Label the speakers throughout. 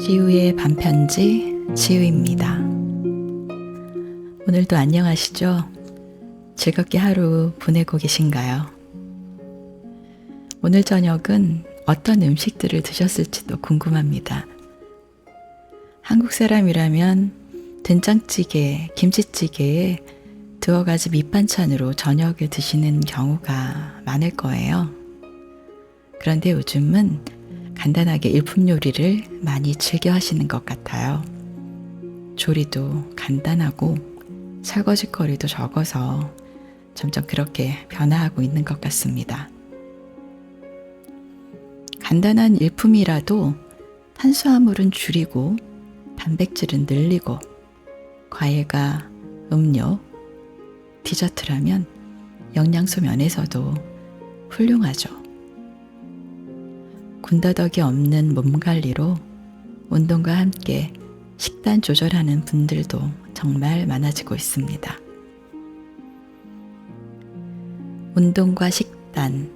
Speaker 1: 지우의 반편지 지우입니다. 오늘도 안녕하시죠? 즐겁게 하루 보내고 계신가요? 오늘 저녁은 어떤 음식들을 드셨을지도 궁금합니다. 한국 사람이라면 된장찌개, 김치찌개에 두어 가지 밑반찬으로 저녁을 드시는 경우가 많을 거예요. 그런데 요즘은 간단하게 일품 요리를 많이 즐겨 하시는 것 같아요. 조리도 간단하고 설거지거리도 적어서 점점 그렇게 변화하고 있는 것 같습니다. 간단한 일품이라도 탄수화물은 줄이고 단백질은 늘리고 과일과 음료, 디저트라면 영양소 면에서도 훌륭하죠. 군더더기 없는 몸 관리로 운동과 함께 식단 조절하는 분들도 정말 많아지고 있습니다. 운동과 식단,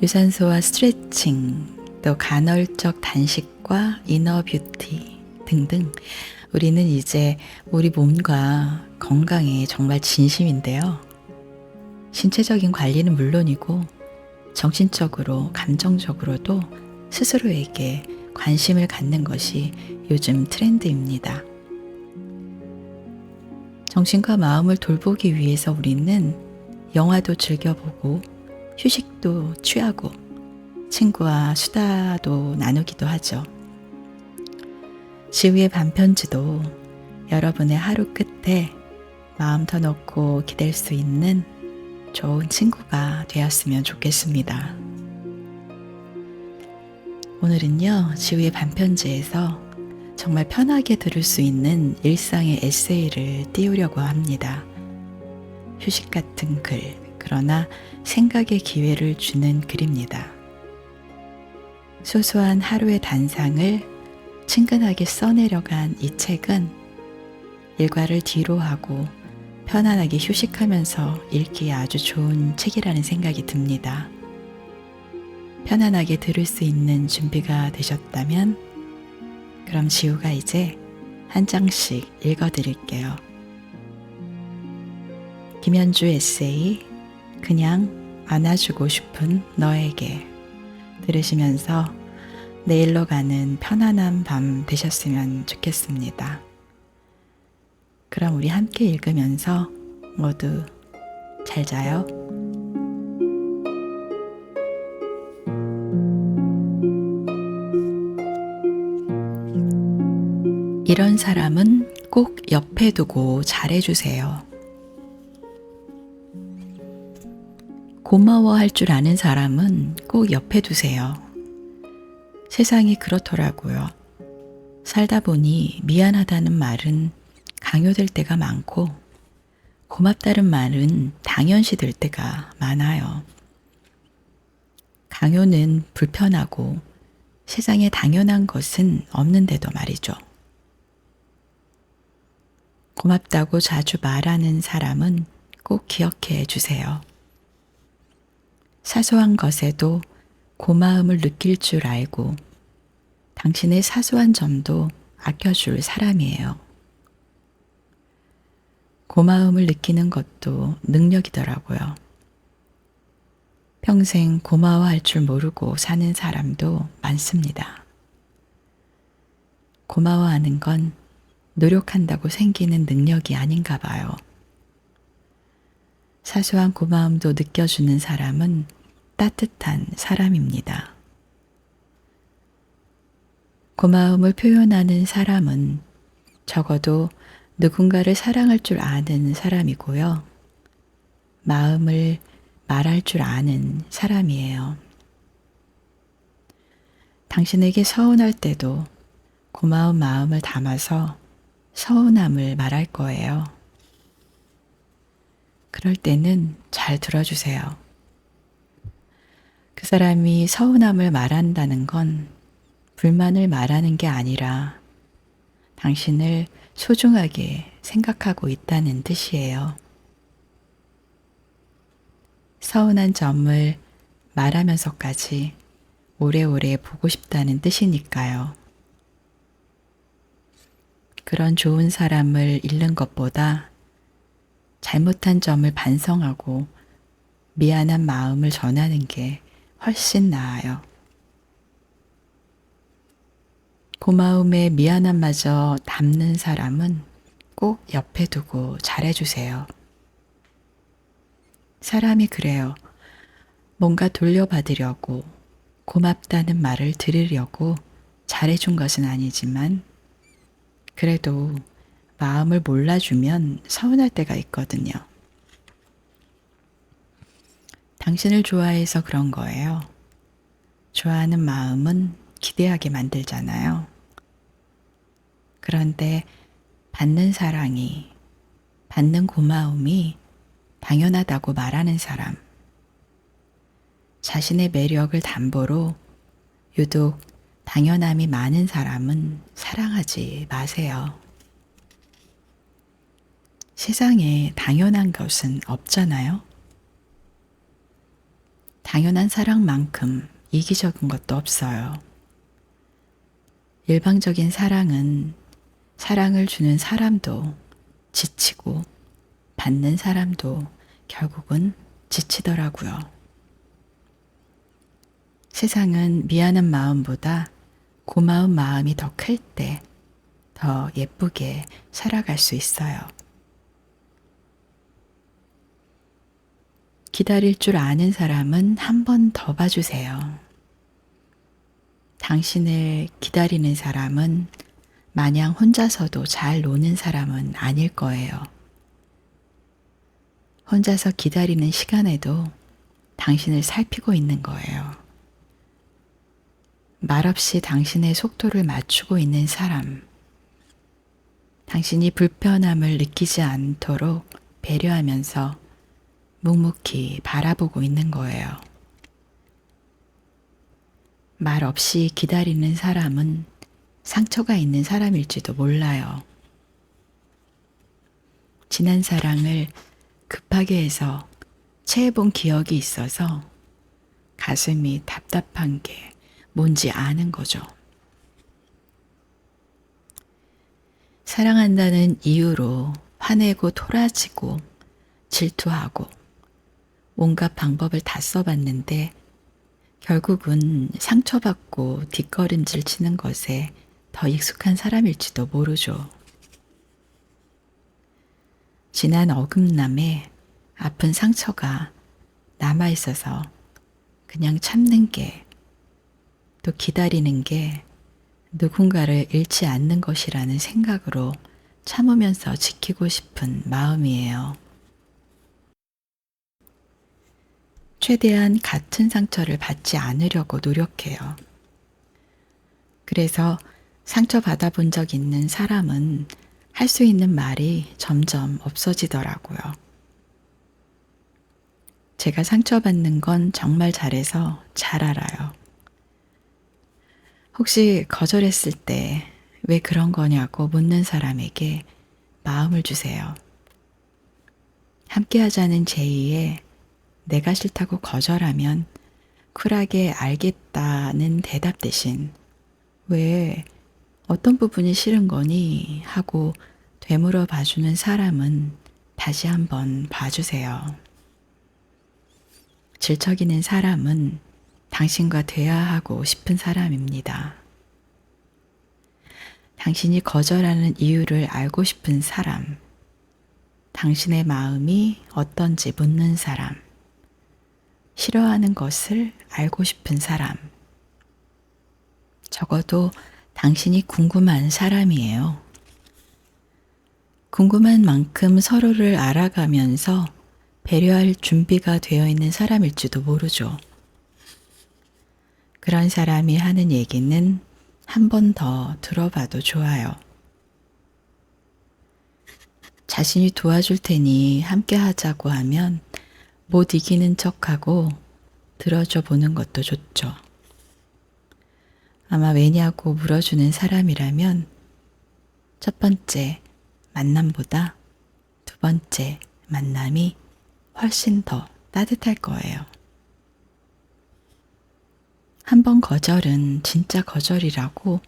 Speaker 1: 유산소와 스트레칭, 또 간헐적 단식과 이너 뷰티 등등 우리는 이제 우리 몸과 건강에 정말 진심인데요. 신체적인 관리는 물론이고 정신적으로, 감정적으로도 스스로에게 관심을 갖는 것이 요즘 트렌드입니다. 정신과 마음을 돌보기 위해서 우리는 영화도 즐겨보고 휴식도 취하고 친구와 수다도 나누기도 하죠. 지우의 반편지도 여러분의 하루 끝에 마음 더 놓고 기댈 수 있는 좋은 친구가 되었으면 좋겠습니다. 오늘은요, 지우의 반편지에서 정말 편하게 들을 수 있는 일상의 에세이를 띄우려고 합니다. 휴식 같은 글, 그러나 생각의 기회를 주는 글입니다. 소소한 하루의 단상을 친근하게 써내려간 이 책은 일과를 뒤로 하고 편안하게 휴식하면서 읽기에 아주 좋은 책이라는 생각이 듭니다. 편안하게 들을 수 있는 준비가 되셨다면 그럼 지우가 이제 한 장씩 읽어드릴게요. 김현주 에세이 그냥 안아주고 싶은 너에게 들으시면서 내일로 가는 편안한 밤 되셨으면 좋겠습니다. 그럼 우리 함께 읽으면서 모두 잘 자요. 이런 사람은 꼭 옆에 두고 잘해주세요. 고마워할 줄 아는 사람은 꼭 옆에 두세요. 세상이 그렇더라고요. 살다 보니 미안하다는 말은 강요될 때가 많고 고맙다는 말은 당연시 될 때가 많아요. 강요는 불편하고 세상에 당연한 것은 없는데도 말이죠. 고맙다고 자주 말하는 사람은 꼭 기억해 주세요. 사소한 것에도 고마움을 느낄 줄 알고 당신의 사소한 점도 아껴줄 사람이에요. 고마움을 느끼는 것도 능력이더라고요. 평생 고마워할 줄 모르고 사는 사람도 많습니다. 고마워하는 건 노력한다고 생기는 능력이 아닌가 봐요. 사소한 고마움도 느껴주는 사람은 따뜻한 사람입니다. 고마움을 표현하는 사람은 적어도 누군가를 사랑할 줄 아는 사람이고요. 마음을 말할 줄 아는 사람이에요. 당신에게 서운할 때도 고마운 마음을 담아서 서운함을 말할 거예요. 그럴 때는 잘 들어주세요. 그 사람이 서운함을 말한다는 건 불만을 말하는 게 아니라 당신을 소중하게 생각하고 있다는 뜻이에요. 서운한 점을 말하면서까지 오래오래 보고 싶다는 뜻이니까요. 그런 좋은 사람을 잃는 것보다 잘못한 점을 반성하고 미안한 마음을 전하는 게 훨씬 나아요. 고마움에 미안함마저 담는 사람은 꼭 옆에 두고 잘해주세요. 사람이 그래요. 뭔가 돌려받으려고 고맙다는 말을 들으려고 잘해준 것은 아니지만 그래도 마음을 몰라주면 서운할 때가 있거든요. 당신을 좋아해서 그런 거예요. 좋아하는 마음은 기대하게 만들잖아요. 그런데 받는 사랑이, 받는 고마움이 당연하다고 말하는 사람, 자신의 매력을 담보로 유독 당연함이 많은 사람은 사랑하지 마세요. 세상에 당연한 것은 없잖아요. 당연한 사랑만큼 이기적인 것도 없어요. 일방적인 사랑은 사랑을 주는 사람도 지치고 받는 사람도 결국은 지치더라고요. 세상은 미안한 마음보다 고마운 마음이 더 클 때 더 예쁘게 살아갈 수 있어요. 기다릴 줄 아는 사람은 한 번 더 봐주세요. 당신을 기다리는 사람은 마냥 혼자서도 잘 노는 사람은 아닐 거예요. 혼자서 기다리는 시간에도 당신을 살피고 있는 거예요. 말없이 당신의 속도를 맞추고 있는 사람, 당신이 불편함을 느끼지 않도록 배려하면서 묵묵히 바라보고 있는 거예요. 말 없이 기다리는 사람은 상처가 있는 사람일지도 몰라요. 지난 사랑을 급하게 해서 체해본 기억이 있어서 가슴이 답답한 게 뭔지 아는 거죠. 사랑한다는 이유로 화내고 토라지고 질투하고 온갖 방법을 다 써봤는데 결국은 상처받고 뒷걸음질 치는 것에 더 익숙한 사람일지도 모르죠. 지난 어긋남에 아픈 상처가 남아있어서 그냥 참는 게, 또 기다리는 게 누군가를 잃지 않는 것이라는 생각으로 참으면서 지키고 싶은 마음이에요. 최대한 같은 상처를 받지 않으려고 노력해요. 그래서 상처받아 본 적 있는 사람은 할 수 있는 말이 점점 없어지더라고요. 제가 상처받는 건 정말 잘해서 잘 알아요. 혹시 거절했을 때 왜 그런 거냐고 묻는 사람에게 마음을 주세요. 함께 하자는 제의에 내가 싫다고 거절하면 쿨하게 알겠다는 대답 대신 왜 어떤 부분이 싫은 거니? 하고 되물어 봐주는 사람은 다시 한번 봐주세요. 질척이는 사람은 당신과 대화하고 싶은 사람입니다. 당신이 거절하는 이유를 알고 싶은 사람, 당신의 마음이 어떤지 묻는 사람, 싫어하는 것을 알고 싶은 사람, 적어도 당신이 궁금한 사람이에요. 궁금한 만큼 서로를 알아가면서 배려할 준비가 되어 있는 사람일지도 모르죠. 그런 사람이 하는 얘기는 한 번 더 들어봐도 좋아요. 자신이 도와줄 테니 함께 하자고 하면 못 이기는 척하고 들어줘 보는 것도 좋죠. 아마 왜냐고 물어주는 사람이라면 첫 번째 만남보다 두 번째 만남이 훨씬 더 따뜻할 거예요. 한 번 거절은 진짜 거절이라고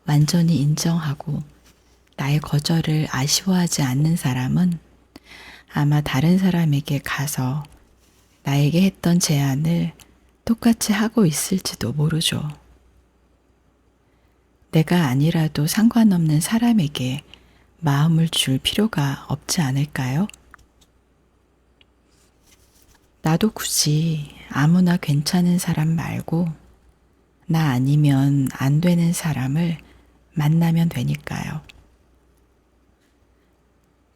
Speaker 1: 완전히 인정하고 나의 거절을 아쉬워하지 않는 사람은 아마 다른 사람에게 가서 나에게 했던 제안을 똑같이 하고 있을지도 모르죠. 내가 아니라도 상관없는 사람에게 마음을 줄 필요가 없지 않을까요? 나도 굳이 아무나 괜찮은 사람 말고 나 아니면 안 되는 사람을 만나면 되니까요.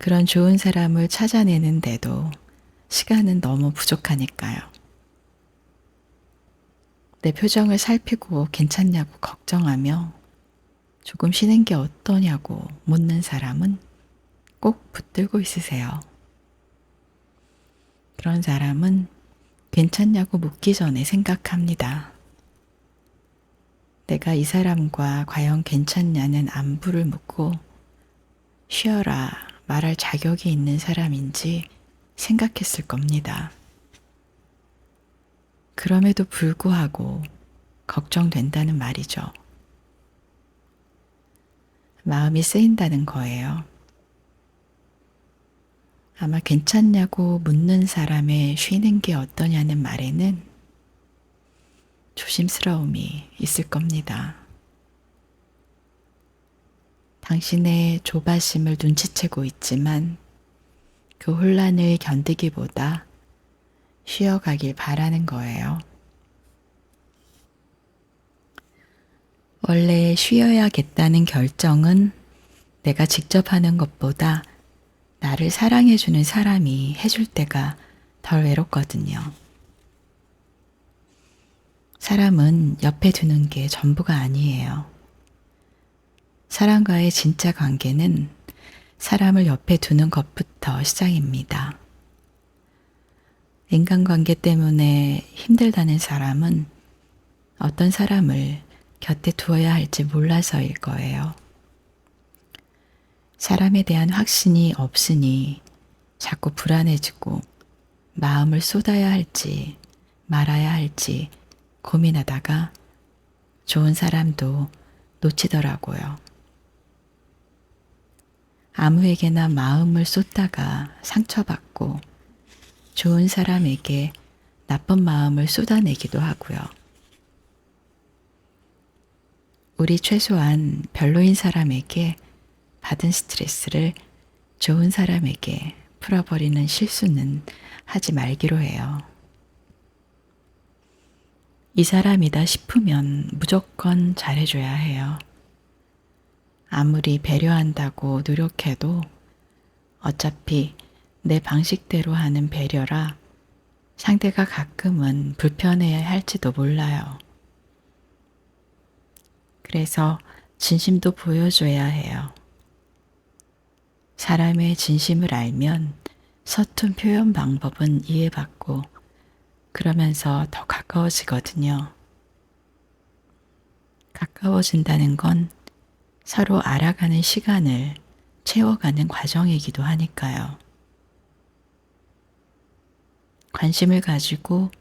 Speaker 1: 그런 좋은 사람을 찾아내는데도 시간은 너무 부족하니까요. 내 표정을 살피고 괜찮냐고 걱정하며 조금 쉬는 게 어떠냐고 묻는 사람은 꼭 붙들고 있으세요. 그런 사람은 괜찮냐고 묻기 전에 생각합니다. 내가 이 사람과 과연 괜찮냐는 안부를 묻고 쉬어라 말할 자격이 있는 사람인지 생각했을 겁니다. 그럼에도 불구하고 걱정된다는 말이죠. 마음이 쓰인다는 거예요. 아마 괜찮냐고 묻는 사람의 쉬는 게 어떠냐는 말에는 조심스러움이 있을 겁니다. 당신의 조바심을 눈치채고 있지만 그 혼란을 견디기보다 쉬어가길 바라는 거예요. 원래 쉬어야겠다는 결정은 내가 직접 하는 것보다 나를 사랑해주는 사람이 해줄 때가 덜 외롭거든요. 사람은 옆에 두는 게 전부가 아니에요. 사람과의 진짜 관계는 사람을 옆에 두는 것부터 시작입니다. 인간관계 때문에 힘들다는 사람은 어떤 사람을 곁에 두어야 할지 몰라서일 거예요. 사람에 대한 확신이 없으니 자꾸 불안해지고 마음을 쏟아야 할지 말아야 할지 고민하다가 좋은 사람도 놓치더라고요. 아무에게나 마음을 쏟다가 상처받고 좋은 사람에게 나쁜 마음을 쏟아내기도 하고요. 우리 최소한 별로인 사람에게 받은 스트레스를 좋은 사람에게 풀어버리는 실수는 하지 말기로 해요. 이 사람이다 싶으면 무조건 잘해줘야 해요. 아무리 배려한다고 노력해도 어차피 내 방식대로 하는 배려라 상대가 가끔은 불편해야 할지도 몰라요. 그래서 진심도 보여줘야 해요. 사람의 진심을 알면 서툰 표현 방법은 이해받고 그러면서 더 가까워지거든요. 가까워진다는 건 서로 알아가는 시간을 채워가는 과정이기도 하니까요. 관심을 가지고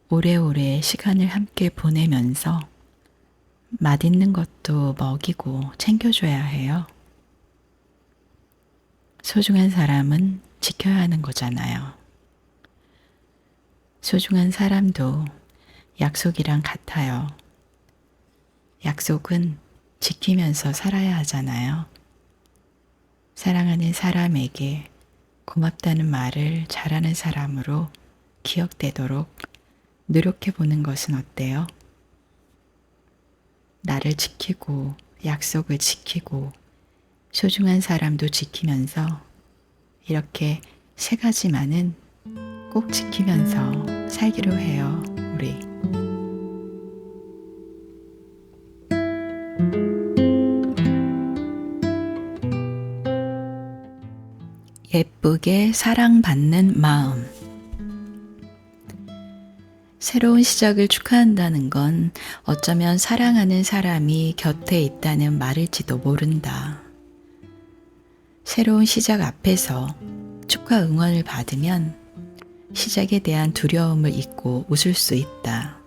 Speaker 1: 오래오래 시간을 함께 보내면서 맛있는 것도 먹이고 챙겨줘야 해요. 소중한 사람은 지켜야 하는 거잖아요. 소중한 사람도 약속이랑 같아요. 약속은 지키면서 살아야 하잖아요. 사랑하는 사람에게 고맙다는 말을 잘하는 사람으로 기억되도록 노력해보는 것은 어때요? 나를 지키고 약속을 지키고 소중한 사람도 지키면서 이렇게 세 가지만은 꼭 지키면서 살기로 해요, 우리. 예쁘게 사랑받는 마음. 새로운 시작을 축하한다는 건 어쩌면 사랑하는 사람이 곁에 있다는 말일지도 모른다. 새로운 시작 앞에서 축하 응원을 받으면 시작에 대한 두려움을 잊고 웃을 수 있다.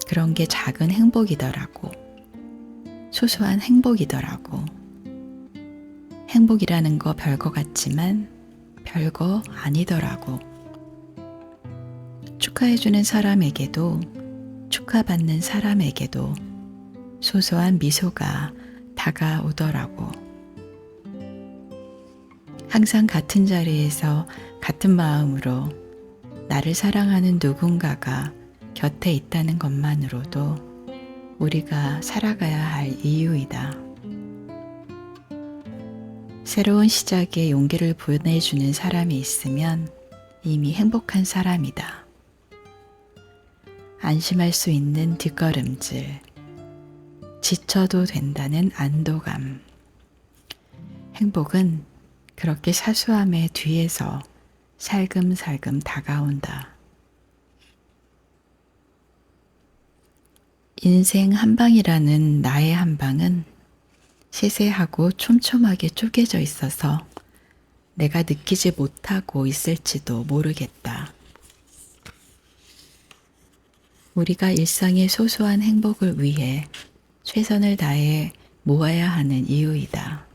Speaker 1: 그런 게 작은 행복이더라고. 소소한 행복이더라고. 행복이라는 거 별거 같지만 별거 아니더라고. 축하해주는 사람에게도 축하받는 사람에게도 소소한 미소가 다가오더라고. 항상 같은 자리에서 같은 마음으로 나를 사랑하는 누군가가 곁에 있다는 것만으로도 우리가 살아가야 할 이유이다. 새로운 시작에 용기를 보내주는 사람이 있으면 이미 행복한 사람이다. 안심할 수 있는 뒷걸음질, 지쳐도 된다는 안도감. 행복은 그렇게 사소함의 뒤에서 살금살금 다가온다. 인생 한방이라는 나의 한방은 세세하고 촘촘하게 쪼개져 있어서 내가 느끼지 못하고 있을지도 모르겠다. 우리가 일상의 소소한 행복을 위해 최선을 다해 모아야 하는 이유이다.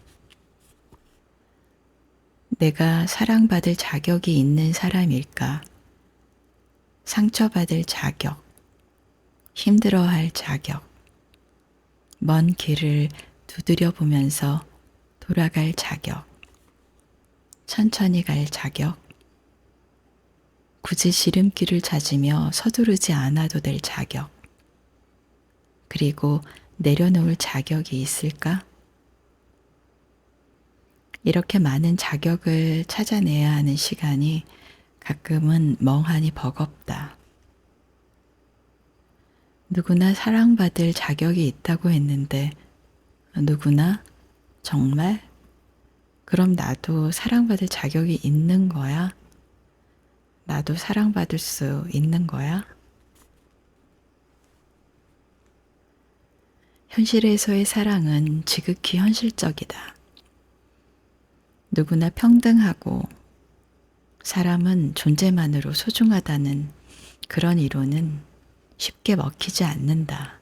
Speaker 1: 내가 사랑받을 자격이 있는 사람일까? 상처받을 자격, 힘들어할 자격, 먼 길을 두드려 보면서 돌아갈 자격, 천천히 갈 자격, 굳이 지름길을 찾으며 서두르지 않아도 될 자격, 그리고 내려놓을 자격이 있을까? 이렇게 많은 자격을 찾아내야 하는 시간이 가끔은 멍하니 버겁다. 누구나 사랑받을 자격이 있다고 했는데 누구나? 정말? 그럼 나도 사랑받을 자격이 있는 거야? 나도 사랑받을 수 있는 거야? 현실에서의 사랑은 지극히 현실적이다. 누구나 평등하고 사람은 존재만으로 소중하다는 그런 이론은 쉽게 먹히지 않는다.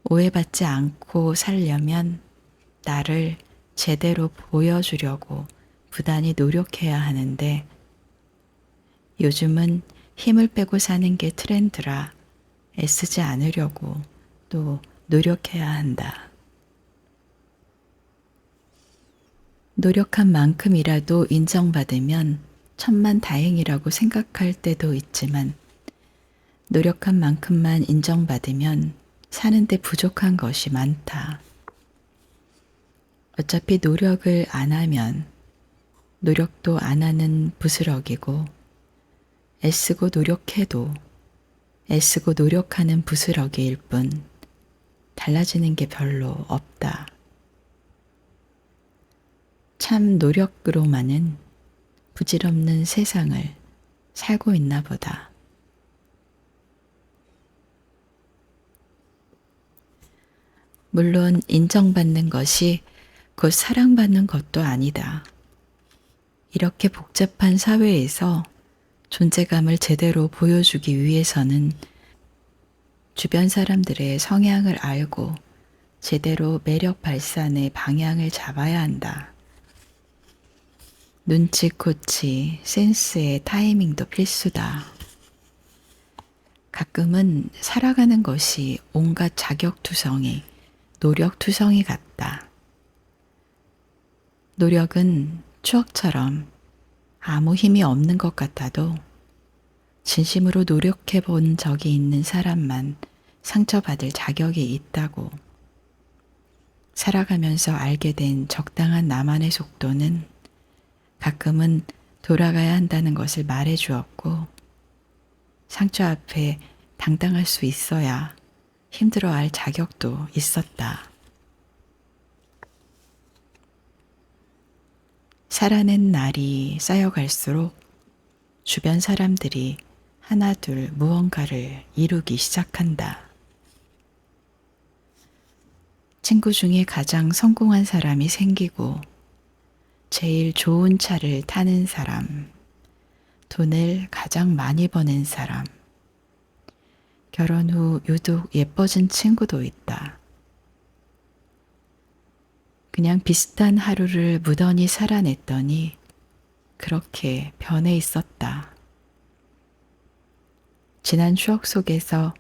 Speaker 1: 오해받지 않고 살려면 나를 제대로 보여주려고 부단히 노력해야 하는데 요즘은 힘을 빼고 사는 게 트렌드라 애쓰지 않으려고 또 노력해야 한다. 노력한 만큼이라도 인정받으면 천만다행이라고 생각할 때도 있지만 노력한 만큼만 인정받으면 사는데 부족한 것이 많다. 어차피 노력을 안 하면 노력도 안 하는 부스러기고 애쓰고 노력해도 애쓰고 노력하는 부스러기일 뿐 달라지는 게 별로 없다. 참 노력으로만은 부질없는 세상을 살고 있나 보다. 물론 인정받는 것이 곧 사랑받는 것도 아니다. 이렇게 복잡한 사회에서 존재감을 제대로 보여주기 위해서는 주변 사람들의 성향을 알고 제대로 매력 발산의 방향을 잡아야 한다. 눈치코치, 센스의 타이밍도 필수다. 가끔은 살아가는 것이 온갖 자격투성이, 노력투성이 같다. 노력은 추억처럼 아무 힘이 없는 것 같아도 진심으로 노력해 본 적이 있는 사람만 상처받을 자격이 있다고. 살아가면서 알게 된 적당한 나만의 속도는 가끔은 돌아가야 한다는 것을 말해 주었고 상처 앞에 당당할 수 있어야 힘들어할 자격도 있었다. 살아낸 날이 쌓여갈수록 주변 사람들이 하나둘 무언가를 이루기 시작한다. 친구 중에 가장 성공한 사람이 생기고 제일 좋은 차를 타는 사람, 돈을 가장 많이 버는 사람, 결혼 후 유독 예뻐진 친구도 있다. 그냥 비슷한 하루를 무던히 살아냈더니 그렇게 변해 있었다. 지난 추억 속에서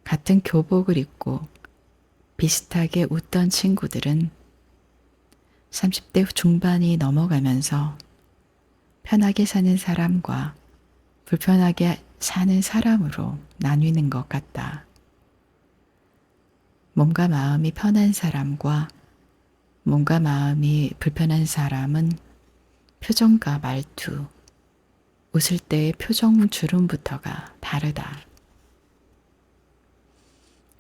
Speaker 1: 같은 교복을 입고 비슷하게 웃던 친구들은 30대 중반이 넘어가면서 편하게 사는 사람과 불편하게 사는 사람으로 나뉘는 것 같다. 몸과 마음이 편한 사람과 몸과 마음이 불편한 사람은 표정과 말투, 웃을 때의 표정 주름부터가 다르다.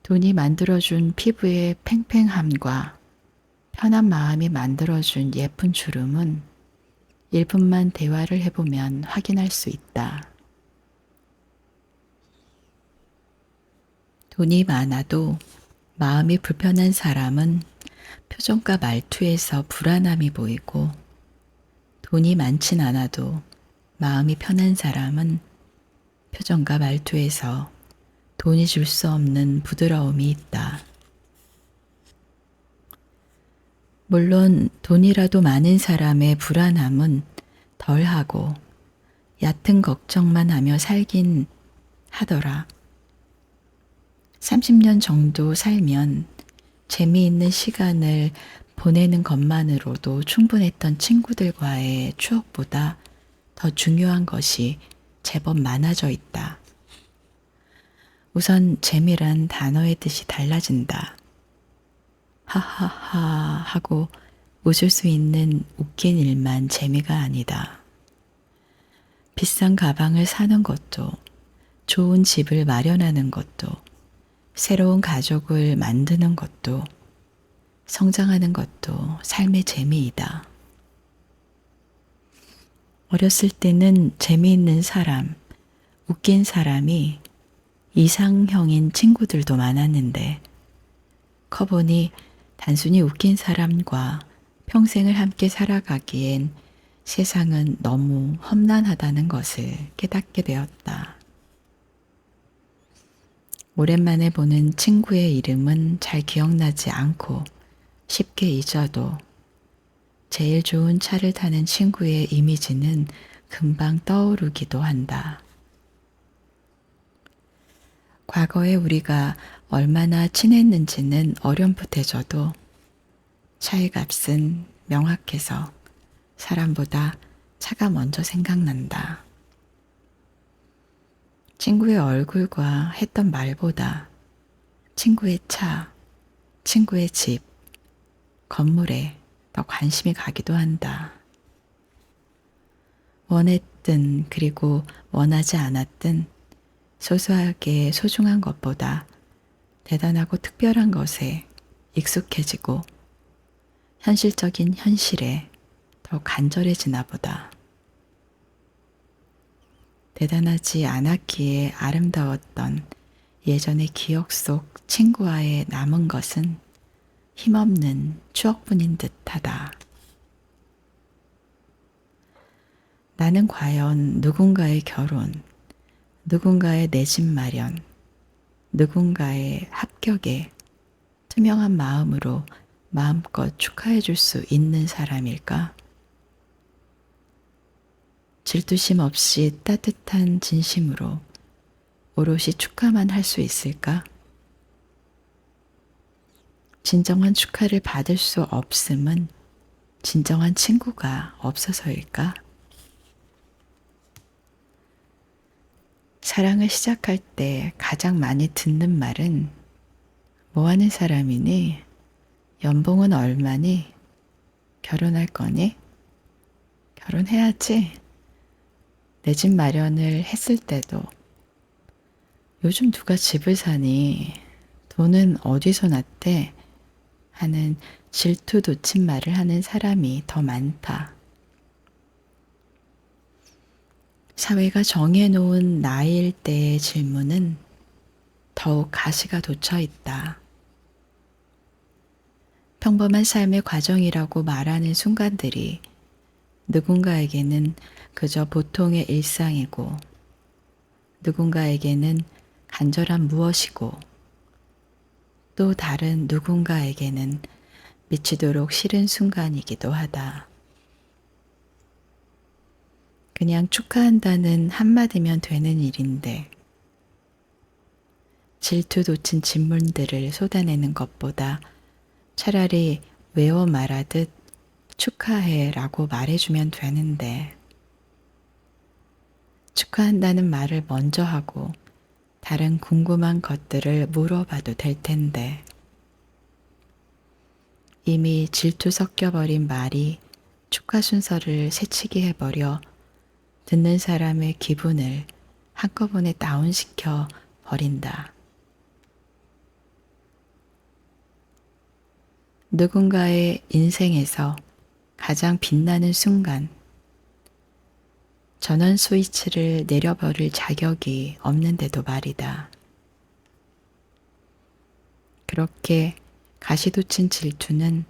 Speaker 1: 돈이 만들어준 피부의 팽팽함과 편한 마음이 만들어준 예쁜 주름은 1분만 대화를 해보면 확인할 수 있다. 돈이 많아도 마음이 불편한 사람은 표정과 말투에서 불안함이 보이고, 돈이 많진 않아도 마음이 편한 사람은 표정과 말투에서 돈이 줄 수 없는 부드러움이 있다. 물론 돈이라도 많은 사람의 불안함은 덜하고 얕은 걱정만 하며 살긴 하더라. 30년 정도 살면 재미있는 시간을 보내는 것만으로도 충분했던 친구들과의 추억보다 더 중요한 것이 제법 많아져 있다. 우선 재미란 단어의 뜻이 달라진다. 하하하 하고 웃을 수 있는 웃긴 일만 재미가 아니다. 비싼 가방을 사는 것도, 좋은 집을 마련하는 것도, 새로운 가족을 만드는 것도, 성장하는 것도 삶의 재미이다. 어렸을 때는 재미있는 사람, 웃긴 사람이 이상형인 친구들도 많았는데, 커보니 단순히 웃긴 사람과 평생을 함께 살아가기엔 세상은 너무 험난하다는 것을 깨닫게 되었다. 오랜만에 보는 친구의 이름은 잘 기억나지 않고 쉽게 잊어도 제일 좋은 차를 타는 친구의 이미지는 금방 떠오르기도 한다. 과거에 우리가 얼마나 친했는지는 어렴풋해져도 차의 값은 명확해서 사람보다 차가 먼저 생각난다. 친구의 얼굴과 했던 말보다 친구의 차, 친구의 집, 건물에 더 관심이 가기도 한다. 원했든 그리고 원하지 않았든 소소하게 소중한 것보다 대단하고 특별한 것에 익숙해지고 현실적인 현실에 더 간절해지나 보다. 대단하지 않았기에 아름다웠던 예전의 기억 속 친구와의 남은 것은 힘없는 추억뿐인 듯하다. 나는 과연 누군가의 결혼, 누군가의 내 집 마련, 누군가의 합격에 투명한 마음으로 마음껏 축하해 줄 수 있는 사람일까? 질투심 없이 따뜻한 진심으로 오롯이 축하만 할 수 있을까? 진정한 축하를 받을 수 없음은 진정한 친구가 없어서일까? 사랑을 시작할 때 가장 많이 듣는 말은 뭐 하는 사람이니? 연봉은 얼마니? 결혼할 거니? 결혼해야지. 내 집 마련을 했을 때도 요즘 누가 집을 사니? 돈은 어디서 났대? 하는 질투 돋친 말을 하는 사람이 더 많다. 사회가 정해놓은 나이일 때의 질문은 더욱 가시가 돋쳐 있다. 평범한 삶의 과정이라고 말하는 순간들이 누군가에게는 그저 보통의 일상이고 누군가에게는 간절한 무엇이고 또 다른 누군가에게는 미치도록 싫은 순간이기도 하다. 그냥 축하한다는 한마디면 되는 일인데 질투 돋친 질문들을 쏟아내는 것보다 차라리 외워 말하듯 축하해 라고 말해주면 되는데 축하한다는 말을 먼저 하고 다른 궁금한 것들을 물어봐도 될 텐데 이미 질투 섞여버린 말이 축하 순서를 새치기 해버려 듣는 사람의 기분을 한꺼번에 다운시켜 버린다. 누군가의 인생에서 가장 빛나는 순간, 전원 스위치를 내려버릴 자격이 없는데도 말이다. 그렇게 가시돋친 질투는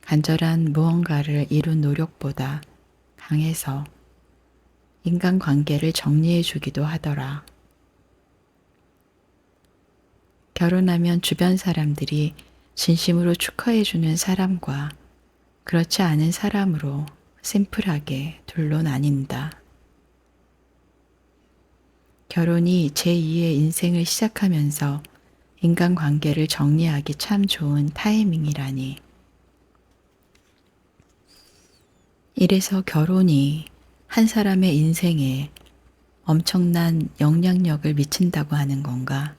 Speaker 1: 간절한 무언가를 이룬 노력보다 강해서 인간관계를 정리해 주기도 하더라. 결혼하면 주변 사람들이 진심으로 축하해 주는 사람과 그렇지 않은 사람으로 심플하게 둘로 나뉜다. 결혼이 제2의 인생을 시작하면서 인간관계를 정리하기 참 좋은 타이밍이라니. 이래서 결혼이 한 사람의 인생에 엄청난 영향력을 미친다고 하는 건가?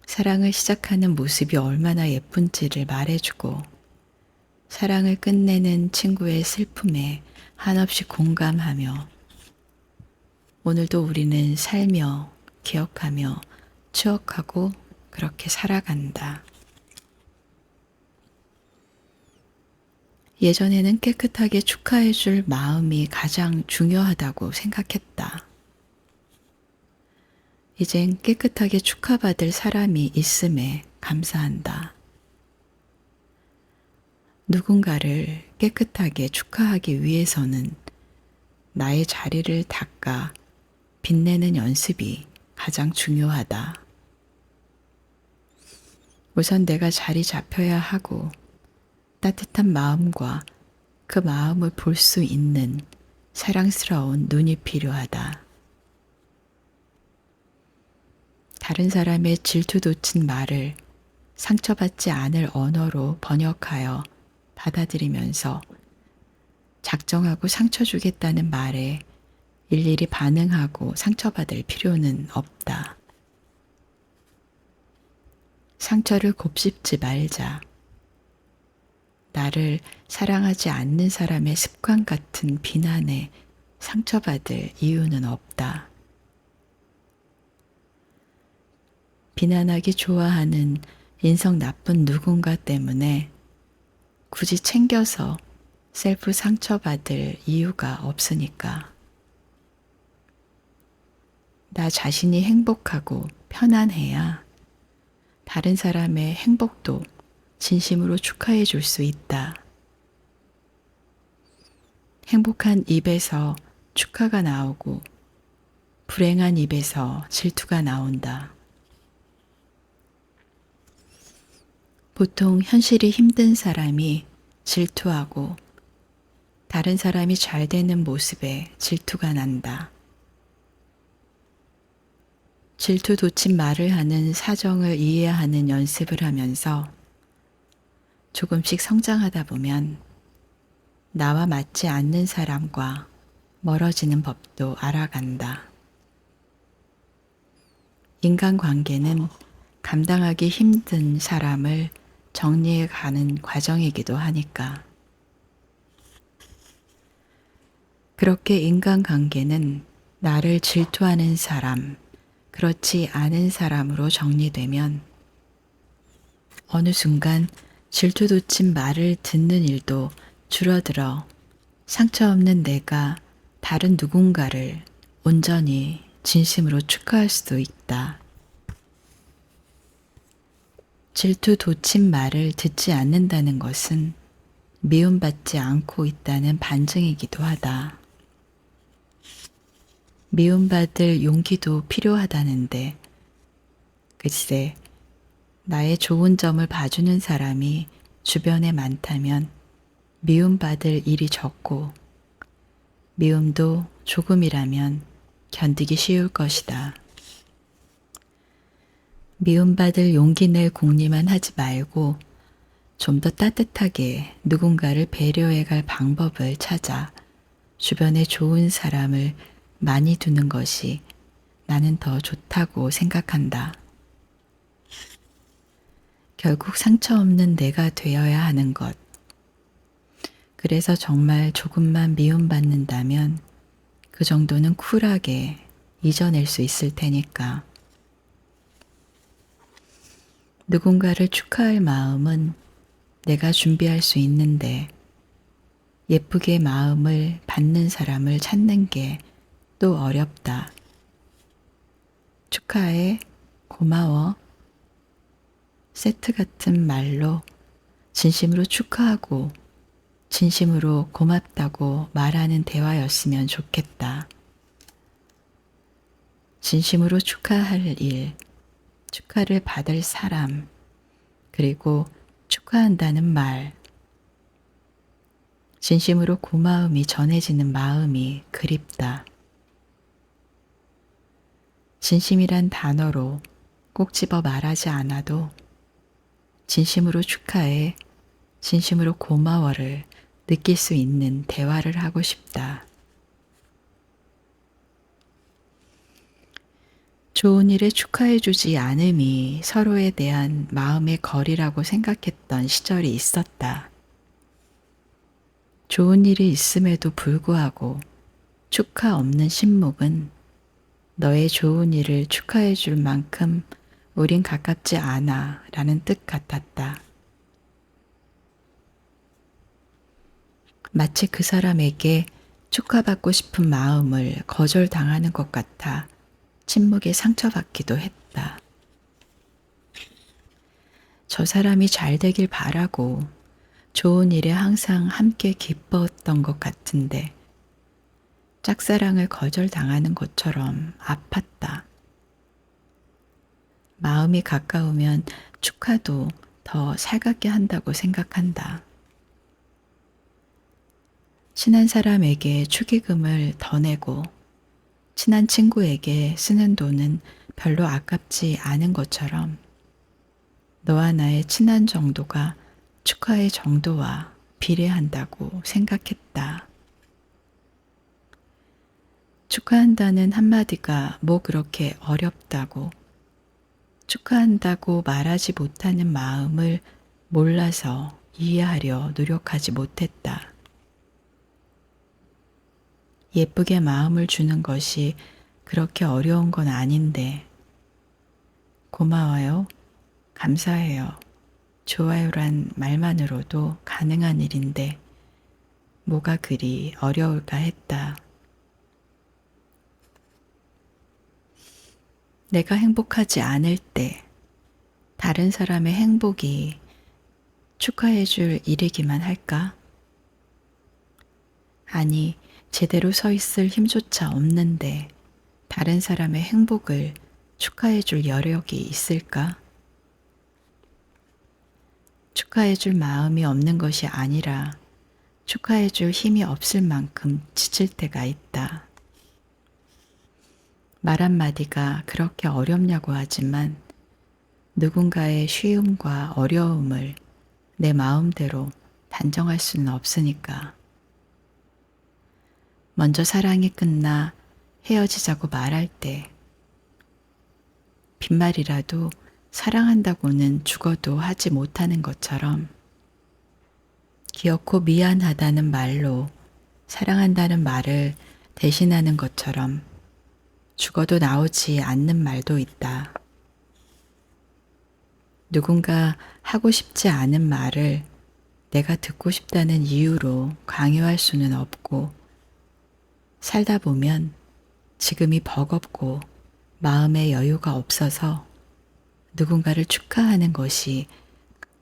Speaker 1: 사랑을 시작하는 모습이 얼마나 예쁜지를 말해주고 사랑을 끝내는 친구의 슬픔에 한없이 공감하며 오늘도 우리는 살며 기억하며 추억하고 그렇게 살아간다. 예전에는 깨끗하게 축하해 줄 마음이 가장 중요하다고 생각했다. 이젠 깨끗하게 축하받을 사람이 있음에 감사한다. 누군가를 깨끗하게 축하하기 위해서는 나의 자리를 닦아 빛내는 연습이 가장 중요하다. 우선 내가 자리 잡혀야 하고 따뜻한 마음과 그 마음을 볼 수 있는 사랑스러운 눈이 필요하다. 다른 사람의 질투 돋친 말을 상처받지 않을 언어로 번역하여 받아들이면서 작정하고 상처 주겠다는 말에 일일이 반응하고 상처받을 필요는 없다. 상처를 곱씹지 말자. 나를 사랑하지 않는 사람의 습관 같은 비난에 상처받을 이유는 없다. 비난하기 좋아하는 인성 나쁜 누군가 때문에 굳이 챙겨서 셀프 상처받을 이유가 없으니까. 나 자신이 행복하고 편안해야 다른 사람의 행복도 진심으로 축하해 줄 수 있다. 행복한 입에서 축하가 나오고 불행한 입에서 질투가 나온다. 보통 현실이 힘든 사람이 질투하고 다른 사람이 잘 되는 모습에 질투가 난다. 질투 돋친 말을 하는 사정을 이해하는 연습을 하면서 조금씩 성장하다 보면 나와 맞지 않는 사람과 멀어지는 법도 알아간다. 인간관계는 감당하기 힘든 사람을 정리해 가는 과정이기도 하니까. 그렇게 인간관계는 나를 질투하는 사람, 그렇지 않은 사람으로 정리되면 어느 순간 질투 돋친 말을 듣는 일도 줄어들어 상처 없는 내가 다른 누군가를 온전히 진심으로 축하할 수도 있다. 질투 돋친 말을 듣지 않는다는 것은 미움받지 않고 있다는 반증이기도 하다. 미움받을 용기도 필요하다는데 글쎄 나의 좋은 점을 봐주는 사람이 주변에 많다면 미움받을 일이 적고 미움도 조금이라면 견디기 쉬울 것이다. 미움받을 용기 낼 궁리만 하지 말고 좀 더 따뜻하게 누군가를 배려해 갈 방법을 찾아 주변에 좋은 사람을 많이 두는 것이 나는 더 좋다고 생각한다. 결국 상처 없는 내가 되어야 하는 것. 그래서 정말 조금만 미움받는다면 그 정도는 쿨하게 잊어낼 수 있을 테니까. 누군가를 축하할 마음은 내가 준비할 수 있는데 예쁘게 마음을 받는 사람을 찾는 게 또 어렵다. 축하해, 고마워, 세트 같은 말로 진심으로 축하하고 진심으로 고맙다고 말하는 대화였으면 좋겠다. 진심으로 축하할 일, 축하를 받을 사람, 그리고 축하한다는 말, 진심으로 고마움이 전해지는 마음이 그립다. 진심이란 단어로 꼭 집어 말하지 않아도 진심으로 축하해, 진심으로 고마워를 느낄 수 있는 대화를 하고 싶다. 좋은 일에 축하해주지 않음이 서로에 대한 마음의 거리라고 생각했던 시절이 있었다. 좋은 일이 있음에도 불구하고 축하 없는 신목은 너의 좋은 일을 축하해 줄 만큼 우린 가깝지 않아 라는 뜻 같았다. 마치 그 사람에게 축하받고 싶은 마음을 거절당하는 것 같아 침묵에 상처받기도 했다. 저 사람이 잘 되길 바라고 좋은 일에 항상 함께 기뻤던 것 같은데 짝사랑을 거절당하는 것처럼 아팠다. 마음이 가까우면 축하도 더 살갑게 한다고 생각한다. 친한 사람에게 축의금을 더 내고 친한 친구에게 쓰는 돈은 별로 아깝지 않은 것처럼 너와 나의 친한 정도가 축하의 정도와 비례한다고 생각했다. 축하한다는 한마디가 뭐 그렇게 어렵다고, 축하한다고 말하지 못하는 마음을 몰라서 이해하려 노력하지 못했다. 예쁘게 마음을 주는 것이 그렇게 어려운 건 아닌데, 고마워요, 감사해요, 좋아요란 말만으로도 가능한 일인데, 뭐가 그리 어려울까 했다. 내가 행복하지 않을 때 다른 사람의 행복이 축하해 줄 일이기만 할까? 아니, 제대로 서 있을 힘조차 없는데 다른 사람의 행복을 축하해 줄 여력이 있을까? 축하해 줄 마음이 없는 것이 아니라 축하해 줄 힘이 없을 만큼 지칠 때가 있다. 말 한마디가 그렇게 어렵냐고 하지만 누군가의 쉬움과 어려움을 내 마음대로 단정할 수는 없으니까. 먼저 사랑이 끝나 헤어지자고 말할 때 빈말이라도 사랑한다고는 죽어도 하지 못하는 것처럼 귀엽고 미안하다는 말로 사랑한다는 말을 대신하는 것처럼 죽어도 나오지 않는 말도 있다. 누군가 하고 싶지 않은 말을 내가 듣고 싶다는 이유로 강요할 수는 없고, 살다 보면 지금이 버겁고 마음의 여유가 없어서 누군가를 축하하는 것이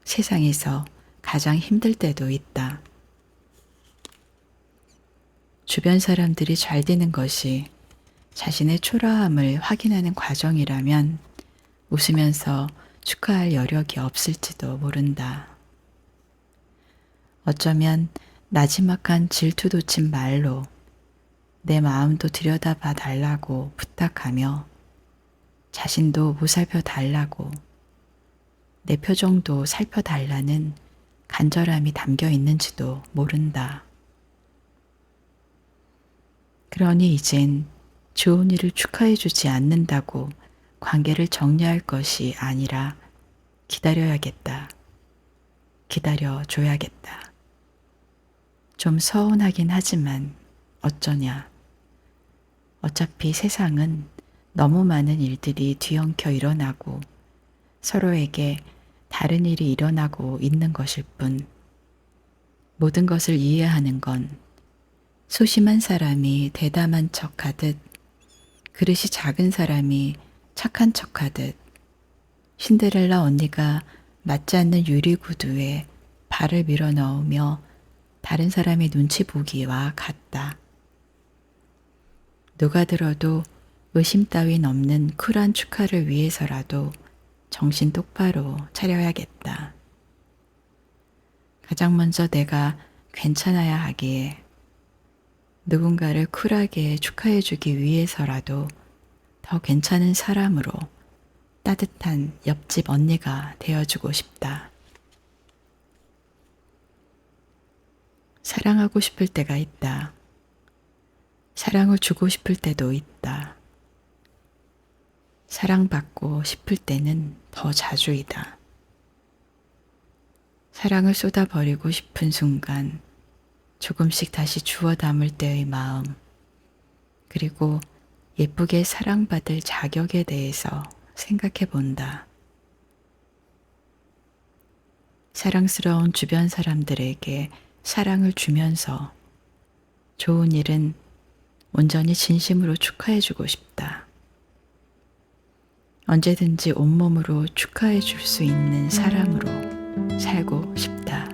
Speaker 1: 세상에서 가장 힘들 때도 있다. 주변 사람들이 잘 되는 것이 자신의 초라함을 확인하는 과정이라면 웃으면서 축하할 여력이 없을지도 모른다. 어쩌면 나지막한 질투도친 말로 내 마음도 들여다봐 달라고 부탁하며 자신도 보살펴 달라고 내 표정도 살펴달라는 간절함이 담겨 있는지도 모른다. 그러니 이젠 좋은 일을 축하해주지 않는다고 관계를 정리할 것이 아니라 기다려야겠다. 기다려줘야겠다. 좀 서운하긴 하지만 어쩌냐. 어차피 세상은 너무 많은 일들이 뒤엉켜 일어나고 서로에게 다른 일이 일어나고 있는 것일 뿐 모든 것을 이해하는 건 소심한 사람이 대담한 척하듯 그릇이 작은 사람이 착한 척하듯 신데렐라 언니가 맞지 않는 유리구두에 발을 밀어 넣으며 다른 사람의 눈치 보기와 같다. 누가 들어도 의심 따윈 없는 쿨한 축하를 위해서라도 정신 똑바로 차려야겠다. 가장 먼저 내가 괜찮아야 하기에 누군가를 쿨하게 축하해주기 위해서라도 더 괜찮은 사람으로 따뜻한 옆집 언니가 되어주고 싶다. 사랑하고 싶을 때가 있다. 사랑을 주고 싶을 때도 있다. 사랑받고 싶을 때는 더 자주이다. 사랑을 쏟아버리고 싶은 순간 조금씩 다시 주워 담을 때의 마음, 그리고 예쁘게 사랑받을 자격에 대해서 생각해 본다. 사랑스러운 주변 사람들에게 사랑을 주면서 좋은 일은 온전히 진심으로 축하해주고 싶다. 언제든지 온몸으로 축하해 줄 수 있는 사람으로 살고 싶다.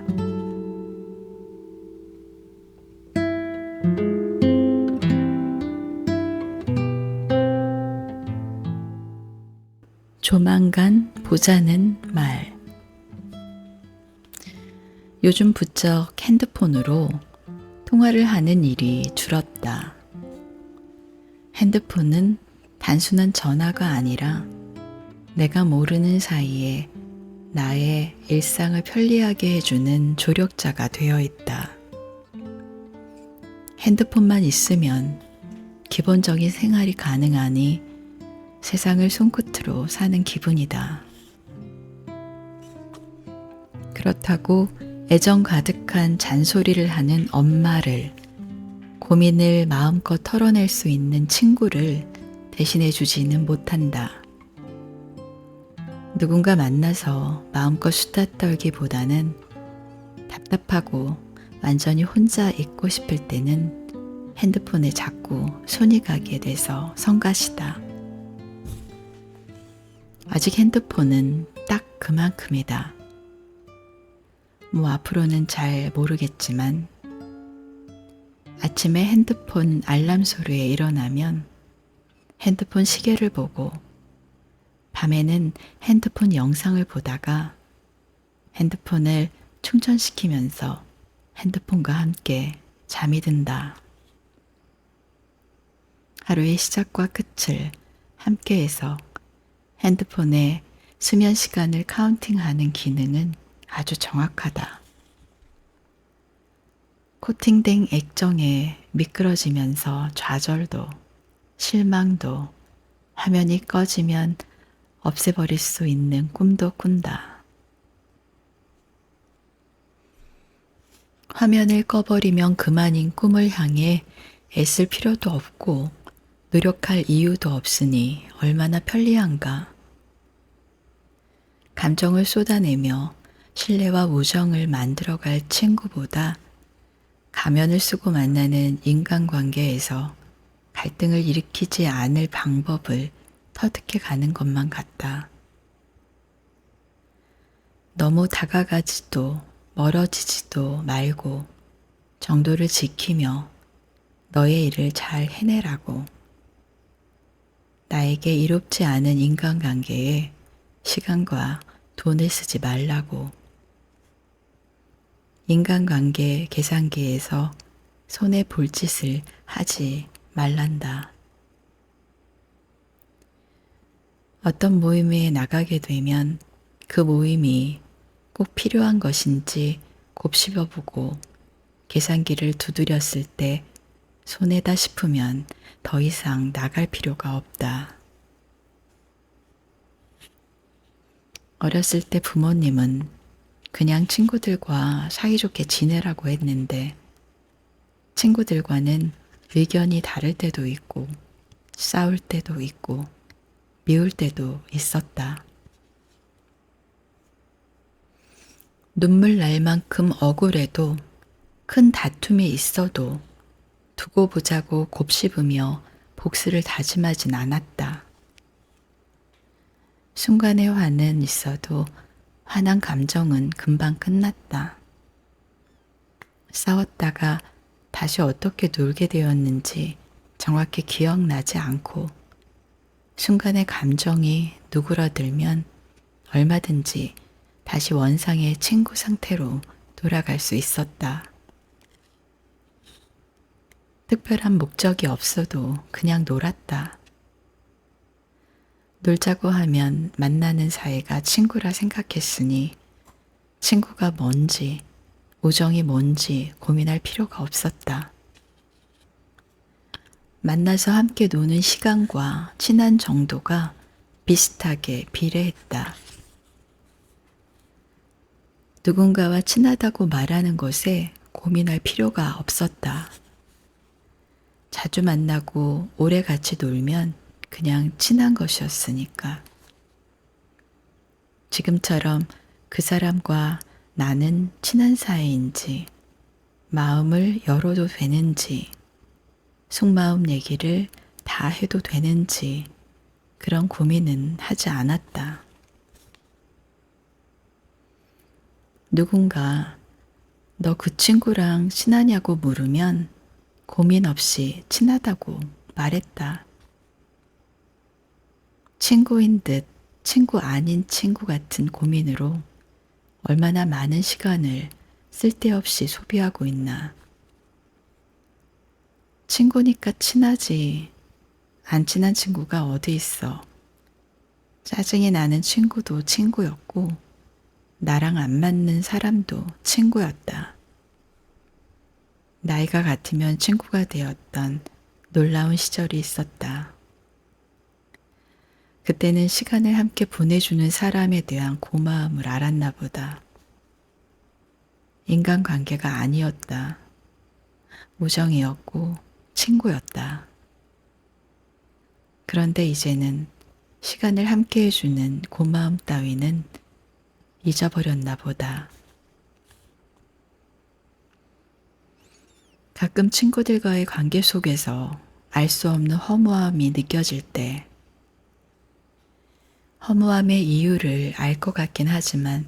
Speaker 1: 조만간 보자는 말. 요즘 부쩍 핸드폰으로 통화를 하는 일이 줄었다. 핸드폰은 단순한 전화가 아니라 내가 모르는 사이에 나의 일상을 편리하게 해주는 조력자가 되어 있다. 핸드폰만 있으면 기본적인 생활이 가능하니 세상을 손끝으로 사는 기분이다. 그렇다고 애정 가득한 잔소리를 하는 엄마를, 고민을 마음껏 털어낼 수 있는 친구를 대신해 주지는 못한다. 누군가 만나서 마음껏 수다 떨기보다는 답답하고 완전히 혼자 있고 싶을 때는 핸드폰에 자꾸 손이 가게 돼서 성가시다. 아직 핸드폰은 딱 그만큼이다. 앞으로는 잘 모르겠지만 아침에 핸드폰 알람 소리에 일어나면 핸드폰 시계를 보고 밤에는 핸드폰 영상을 보다가 핸드폰을 충전시키면서 핸드폰과 함께 잠이 든다. 하루의 시작과 끝을 함께해서 핸드폰에 수면 시간을 카운팅하는 기능은 아주 정확하다. 코팅된 액정에 미끄러지면서 좌절도, 실망도, 화면이 꺼지면 없애버릴 수 있는 꿈도 꾼다. 화면을 꺼버리면 그만인 꿈을 향해 애쓸 필요도 없고 노력할 이유도 없으니 얼마나 편리한가. 감정을 쏟아내며 신뢰와 우정을 만들어갈 친구보다 가면을 쓰고 만나는 인간관계에서 갈등을 일으키지 않을 방법을 터득해 가는 것만 같다. 너무 다가가지도 멀어지지도 말고 정도를 지키며 너의 일을 잘 해내라고. 나에게 이롭지 않은 인간관계에 시간과 돈을 쓰지 말라고. 인간관계 계산기에서 손해 볼 짓을 하지 말란다. 어떤 모임에 나가게 되면 그 모임이 꼭 필요한 것인지 곱씹어보고 계산기를 두드렸을 때 손해다 싶으면 더 이상 나갈 필요가 없다. 어렸을 때 부모님은 그냥 친구들과 사이좋게 지내라고 했는데 친구들과는 의견이 다를 때도 있고 싸울 때도 있고 미울 때도 있었다. 눈물 날 만큼 억울해도 큰 다툼이 있어도 두고 보자고 곱씹으며 복수를 다짐하진 않았다. 순간의 화는 있어도 화난 감정은 금방 끝났다. 싸웠다가 다시 어떻게 놀게 되었는지 정확히 기억나지 않고 순간의 감정이 누그러들면 얼마든지 다시 원상의 친구 상태로 돌아갈 수 있었다. 특별한 목적이 없어도 그냥 놀았다. 놀자고 하면 만나는 사이가 친구라 생각했으니 친구가 뭔지, 우정이 뭔지 고민할 필요가 없었다. 만나서 함께 노는 시간과 친한 정도가 비슷하게 비례했다. 누군가와 친하다고 말하는 것에 고민할 필요가 없었다. 자주 만나고 오래 같이 놀면 그냥 친한 것이었으니까. 지금처럼 그 사람과 나는 친한 사이인지, 마음을 열어도 되는지, 속마음 얘기를 다 해도 되는지 그런 고민은 하지 않았다. 누군가 너 그 친구랑 친하냐고 물으면 고민 없이 친하다고 말했다. 친구인 듯 친구 아닌 친구 같은 고민으로 얼마나 많은 시간을 쓸데없이 소비하고 있나. 친구니까 친하지. 안 친한 친구가 어디 있어. 짜증이 나는 친구도 친구였고 나랑 안 맞는 사람도 친구였다. 나이가 같으면 친구가 되었던 놀라운 시절이 있었다. 그때는 시간을 함께 보내주는 사람에 대한 고마움을 알았나 보다. 인간관계가 아니었다. 우정이었고 친구였다. 그런데 이제는 시간을 함께 해주는 고마움 따위는 잊어버렸나 보다. 가끔 친구들과의 관계 속에서 알 수 없는 허무함이 느껴질 때 허무함의 이유를 알 것 같긴 하지만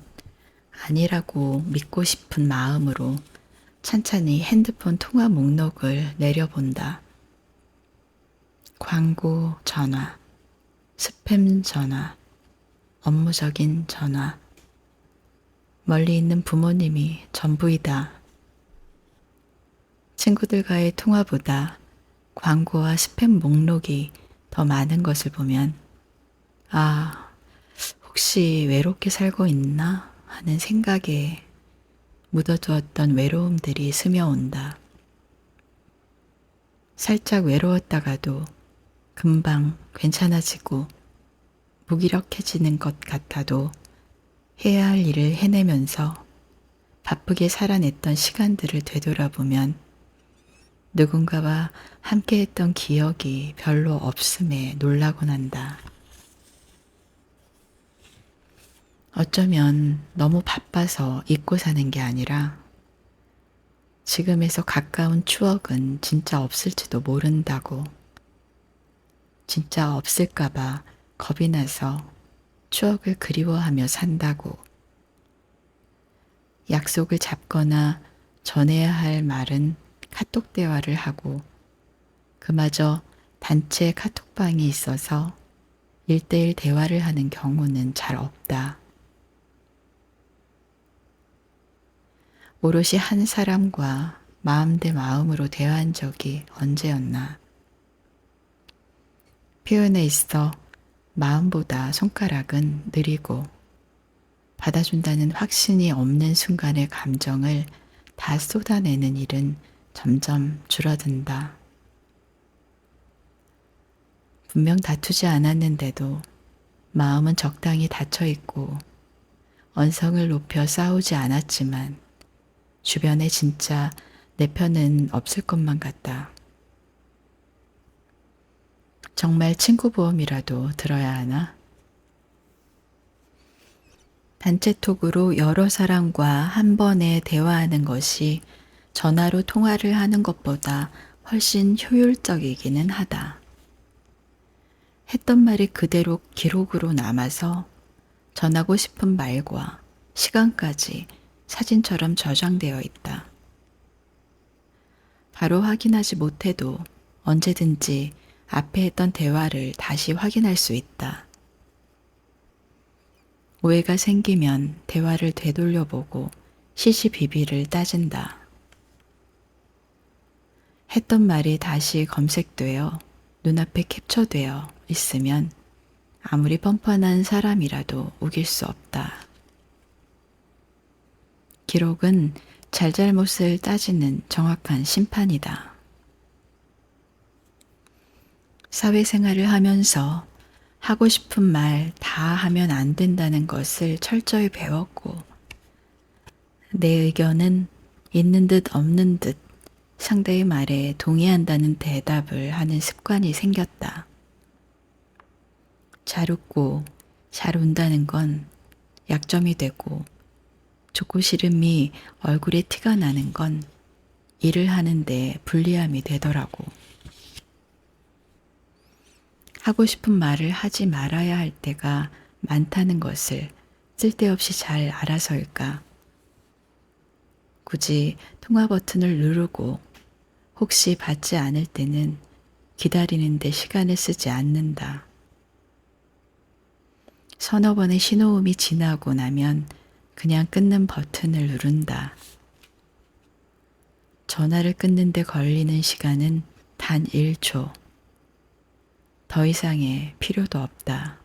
Speaker 1: 아니라고 믿고 싶은 마음으로 찬찬히 핸드폰 통화 목록을 내려본다. 광고 전화, 스팸 전화, 업무적인 전화, 멀리 있는 부모님이 전부이다. 친구들과의 통화보다 광고와 스팸 목록이 더 많은 것을 보면 아, 혹시 외롭게 살고 있나 하는 생각에 묻어두었던 외로움들이 스며온다. 살짝 외로웠다가도 금방 괜찮아지고 무기력해지는 것 같아도 해야 할 일을 해내면서 바쁘게 살아냈던 시간들을 되돌아보면 누군가와 함께했던 기억이 별로 없음에 놀라곤 한다. 어쩌면 너무 바빠서 잊고 사는 게 아니라 지금에서 가까운 추억은 진짜 없을지도 모른다고. 진짜 없을까봐 겁이 나서 추억을 그리워하며 산다고. 약속을 잡거나 전해야 할 말은 카톡 대화를 하고 그마저 단체 카톡방이 있어서 1대1 대화를 하는 경우는 잘 없다. 오롯이 한 사람과 마음 대 마음으로 대화한 적이 언제였나. 표현에 있어 마음보다 손가락은 느리고 받아준다는 확신이 없는 순간의 감정을 다 쏟아내는 일은 점점 줄어든다. 분명 다투지 않았는데도 마음은 적당히 닫혀 있고 언성을 높여 싸우지 않았지만 주변에 진짜 내 편은 없을 것만 같다. 정말 친구 보험이라도 들어야 하나? 단체톡으로 여러 사람과 한 번에 대화하는 것이 전화로 통화를 하는 것보다 훨씬 효율적이기는 하다. 했던 말이 그대로 기록으로 남아서 전하고 싶은 말과 시간까지 사진처럼 저장되어 있다. 바로 확인하지 못해도 언제든지 앞에 했던 대화를 다시 확인할 수 있다. 오해가 생기면 대화를 되돌려보고 시시비비를 따진다. 했던 말이 다시 검색되어 눈앞에 캡처되어 있으면 아무리 뻔뻔한 사람이라도 우길 수 없다. 기록은 잘잘못을 따지는 정확한 심판이다. 사회생활을 하면서 하고 싶은 말 다 하면 안 된다는 것을 철저히 배웠고, 내 의견은 있는 듯 없는 듯 상대의 말에 동의한다는 대답을 하는 습관이 생겼다. 잘 웃고 잘 운다는 건 약점이 되고, 좋고 싫음이 얼굴에 티가 나는 건 일을 하는데 불리함이 되더라고. 하고 싶은 말을 하지 말아야 할 때가 많다는 것을 쓸데없이 잘 알아서일까? 굳이 통화 버튼을 누르고 혹시 받지 않을 때는 기다리는데 시간을 쓰지 않는다. 서너 번의 신호음이 지나고 나면 그냥 끊는 버튼을 누른다. 전화를 끊는데 걸리는 시간은 단 1초. 더 이상의 필요도 없다.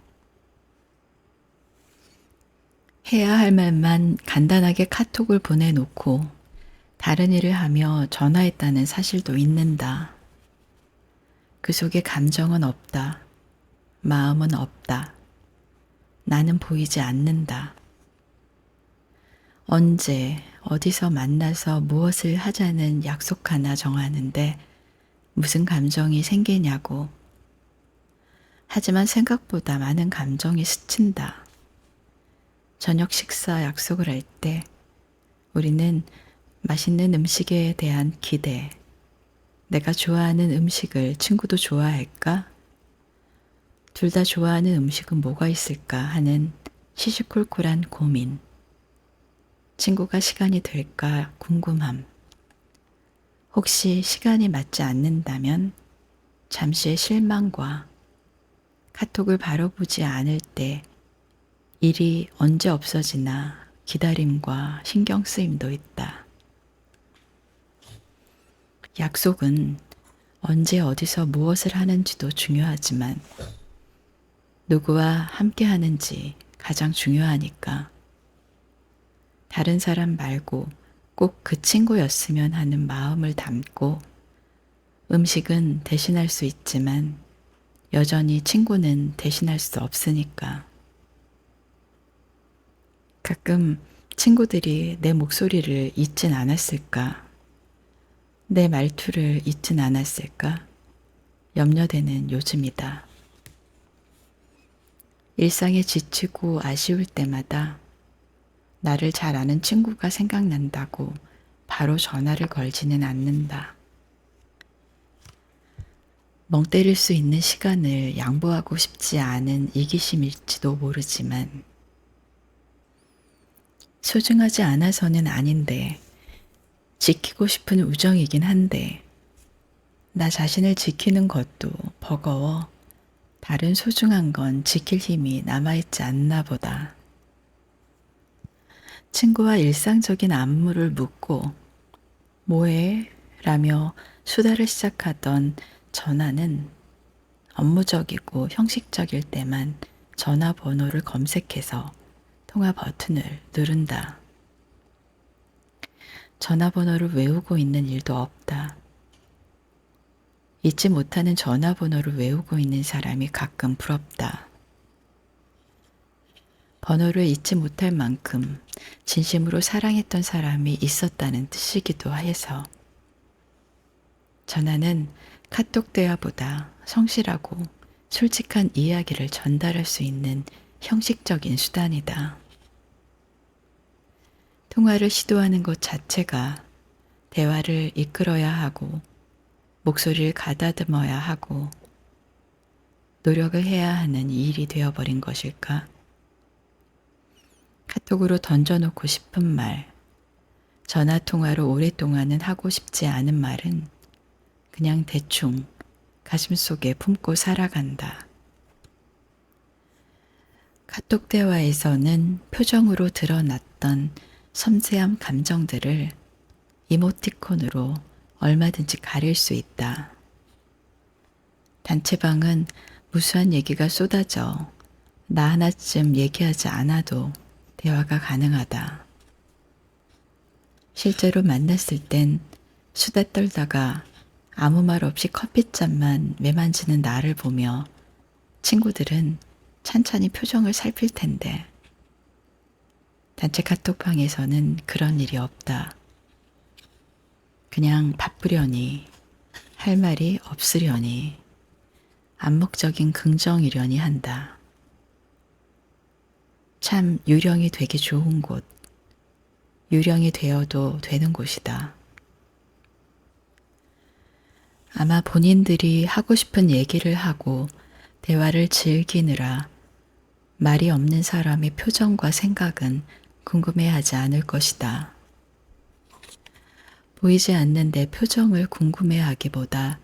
Speaker 1: 해야 할 말만 간단하게 카톡을 보내놓고 다른 일을 하며 전화했다는 사실도 잊는다. 그 속에 감정은 없다. 마음은 없다. 나는 보이지 않는다. 언제 어디서 만나서 무엇을 하자는 약속 하나 정하는데 무슨 감정이 생기냐고. 하지만 생각보다 많은 감정이 스친다. 저녁 식사 약속을 할 때 우리는 맛있는 음식에 대한 기대, 내가 좋아하는 음식을 친구도 좋아할까? 둘 다 좋아하는 음식은 뭐가 있을까 하는 시시콜콜한 고민, 친구가 시간이 될까 궁금함, 혹시 시간이 맞지 않는다면 잠시의 실망과 카톡을 바로 보지 않을 때 일이 언제 없어지나 기다림과 신경 쓰임도 있다. 약속은 언제 어디서 무엇을 하는지도 중요하지만 누구와 함께 하는지 가장 중요하니까 다른 사람 말고 꼭 그 친구였으면 하는 마음을 담고 음식은 대신할 수 있지만 여전히 친구는 대신할 수 없으니까. 가끔 친구들이 내 목소리를 잊진 않았을까? 내 말투를 잊진 않았을까? 염려되는 요즘이다. 일상에 지치고 아쉬울 때마다 나를 잘 아는 친구가 생각난다고 바로 전화를 걸지는 않는다. 멍 때릴 수 있는 시간을 양보하고 싶지 않은 이기심일지도 모르지만 소중하지 않아서는 아닌데 지키고 싶은 우정이긴 한데 나 자신을 지키는 것도 버거워 다른 소중한 건 지킬 힘이 남아있지 않나 보다. 친구와 일상적인 안부를 묻고 뭐해? 라며 수다를 시작하던 전화는 업무적이고 형식적일 때만 전화번호를 검색해서 통화 버튼을 누른다. 전화번호를 외우고 있는 일도 없다. 잊지 못하는 전화번호를 외우고 있는 사람이 가끔 부럽다. 번호를 잊지 못할 만큼 진심으로 사랑했던 사람이 있었다는 뜻이기도 해서 전화는 카톡 대화보다 성실하고 솔직한 이야기를 전달할 수 있는 형식적인 수단이다. 통화를 시도하는 것 자체가 대화를 이끌어야 하고 목소리를 가다듬어야 하고 노력을 해야 하는 일이 되어버린 것일까? 카톡으로 던져놓고 싶은 말, 전화통화로 오랫동안은 하고 싶지 않은 말은 그냥 대충 가슴속에 품고 살아간다. 카톡 대화에서는 표정으로 드러났던 섬세한 감정들을 이모티콘으로 얼마든지 가릴 수 있다. 단체방은 무수한 얘기가 쏟아져 나 하나쯤 얘기하지 않아도 대화가 가능하다. 실제로 만났을 땐 수다 떨다가 아무 말 없이 커피잔만 매만지는 나를 보며 친구들은 찬찬히 표정을 살필 텐데 단체 카톡방에서는 그런 일이 없다. 그냥 바쁘려니, 할 말이 없으려니, 암묵적인 긍정이려니 한다. 참 유령이 되기 좋은 곳, 유령이 되어도 되는 곳이다. 아마 본인들이 하고 싶은 얘기를 하고 대화를 즐기느라 말이 없는 사람의 표정과 생각은 궁금해하지 않을 것이다. 보이지 않는 내 표정을 궁금해하기보다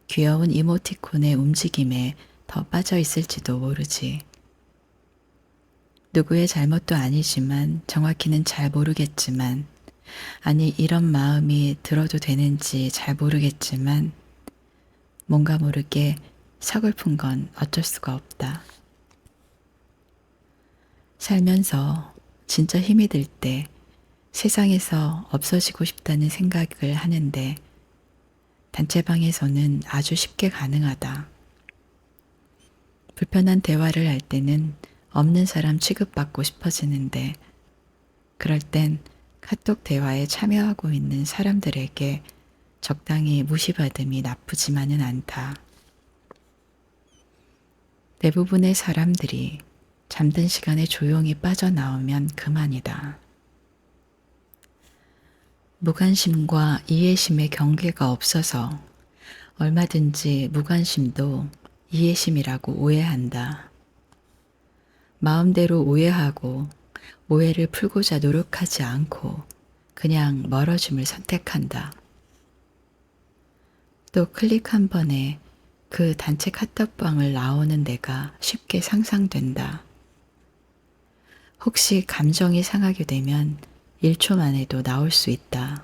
Speaker 1: 귀여운 이모티콘의 움직임에 더 빠져 있을지도 모르지. 누구의 잘못도 아니지만 정확히는 잘 모르겠지만 아니 이런 마음이 들어도 되는지 잘 모르겠지만 뭔가 모르게 서글픈 건 어쩔 수가 없다. 살면서 진짜 힘이 들 때 세상에서 없어지고 싶다는 생각을 하는데 단체방에서는 아주 쉽게 가능하다. 불편한 대화를 할 때는 없는 사람 취급받고 싶어지는데 그럴 땐 카톡 대화에 참여하고 있는 사람들에게 적당히 무시받음이 나쁘지만은 않다. 대부분의 사람들이 잠든 시간에 조용히 빠져나오면 그만이다. 무관심과 이해심의 경계가 없어서 얼마든지 무관심도 이해심이라고 오해한다. 마음대로 오해하고 오해를 풀고자 노력하지 않고 그냥 멀어짐을 선택한다. 또 클릭 한 번에 그 단체 카톡방을 나오는 내가 쉽게 상상된다. 혹시 감정이 상하게 되면 1초 만에도 나올 수 있다.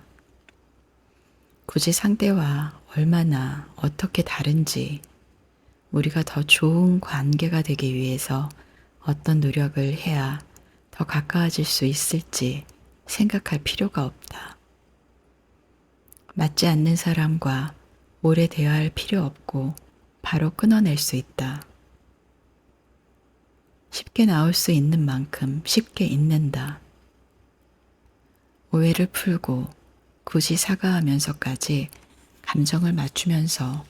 Speaker 1: 굳이 상대와 얼마나 어떻게 다른지 우리가 더 좋은 관계가 되기 위해서 어떤 노력을 해야 더 가까워질 수 있을지 생각할 필요가 없다. 맞지 않는 사람과 오래 대화할 필요 없고 바로 끊어낼 수 있다. 쉽게 나올 수 있는 만큼 쉽게 잊는다. 오해를 풀고 굳이 사과하면서까지 감정을 맞추면서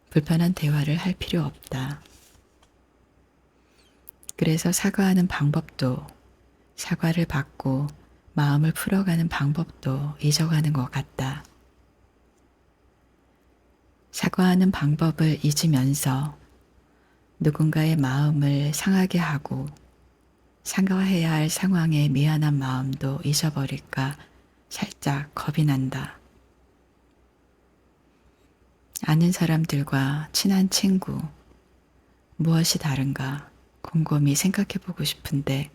Speaker 1: 불편한 대화를 할 필요 없다. 그래서 사과하는 방법도 사과를 받고 마음을 풀어가는 방법도 잊어가는 것 같다. 사과하는 방법을 잊으면서 누군가의 마음을 상하게 하고 사과해야 할 상황에 미안한 마음도 잊어버릴까 살짝 겁이 난다. 아는 사람들과 친한 친구, 무엇이 다른가 곰곰이 생각해보고 싶은데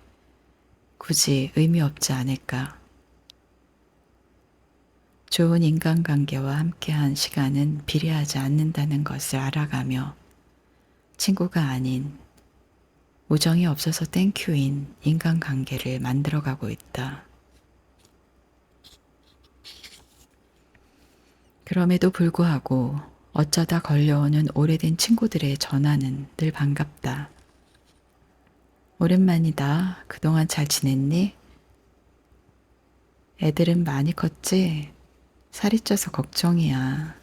Speaker 1: 굳이 의미 없지 않을까. 좋은 인간관계와 함께한 시간은 비례하지 않는다는 것을 알아가며 친구가 아닌 우정이 없어서 땡큐인 인간관계를 만들어가고 있다. 그럼에도 불구하고 어쩌다 걸려오는 오래된 친구들의 전화는 늘 반갑다. 오랜만이다. 그동안 잘 지냈니? 애들은 많이 컸지? 살이 쪄서 걱정이야.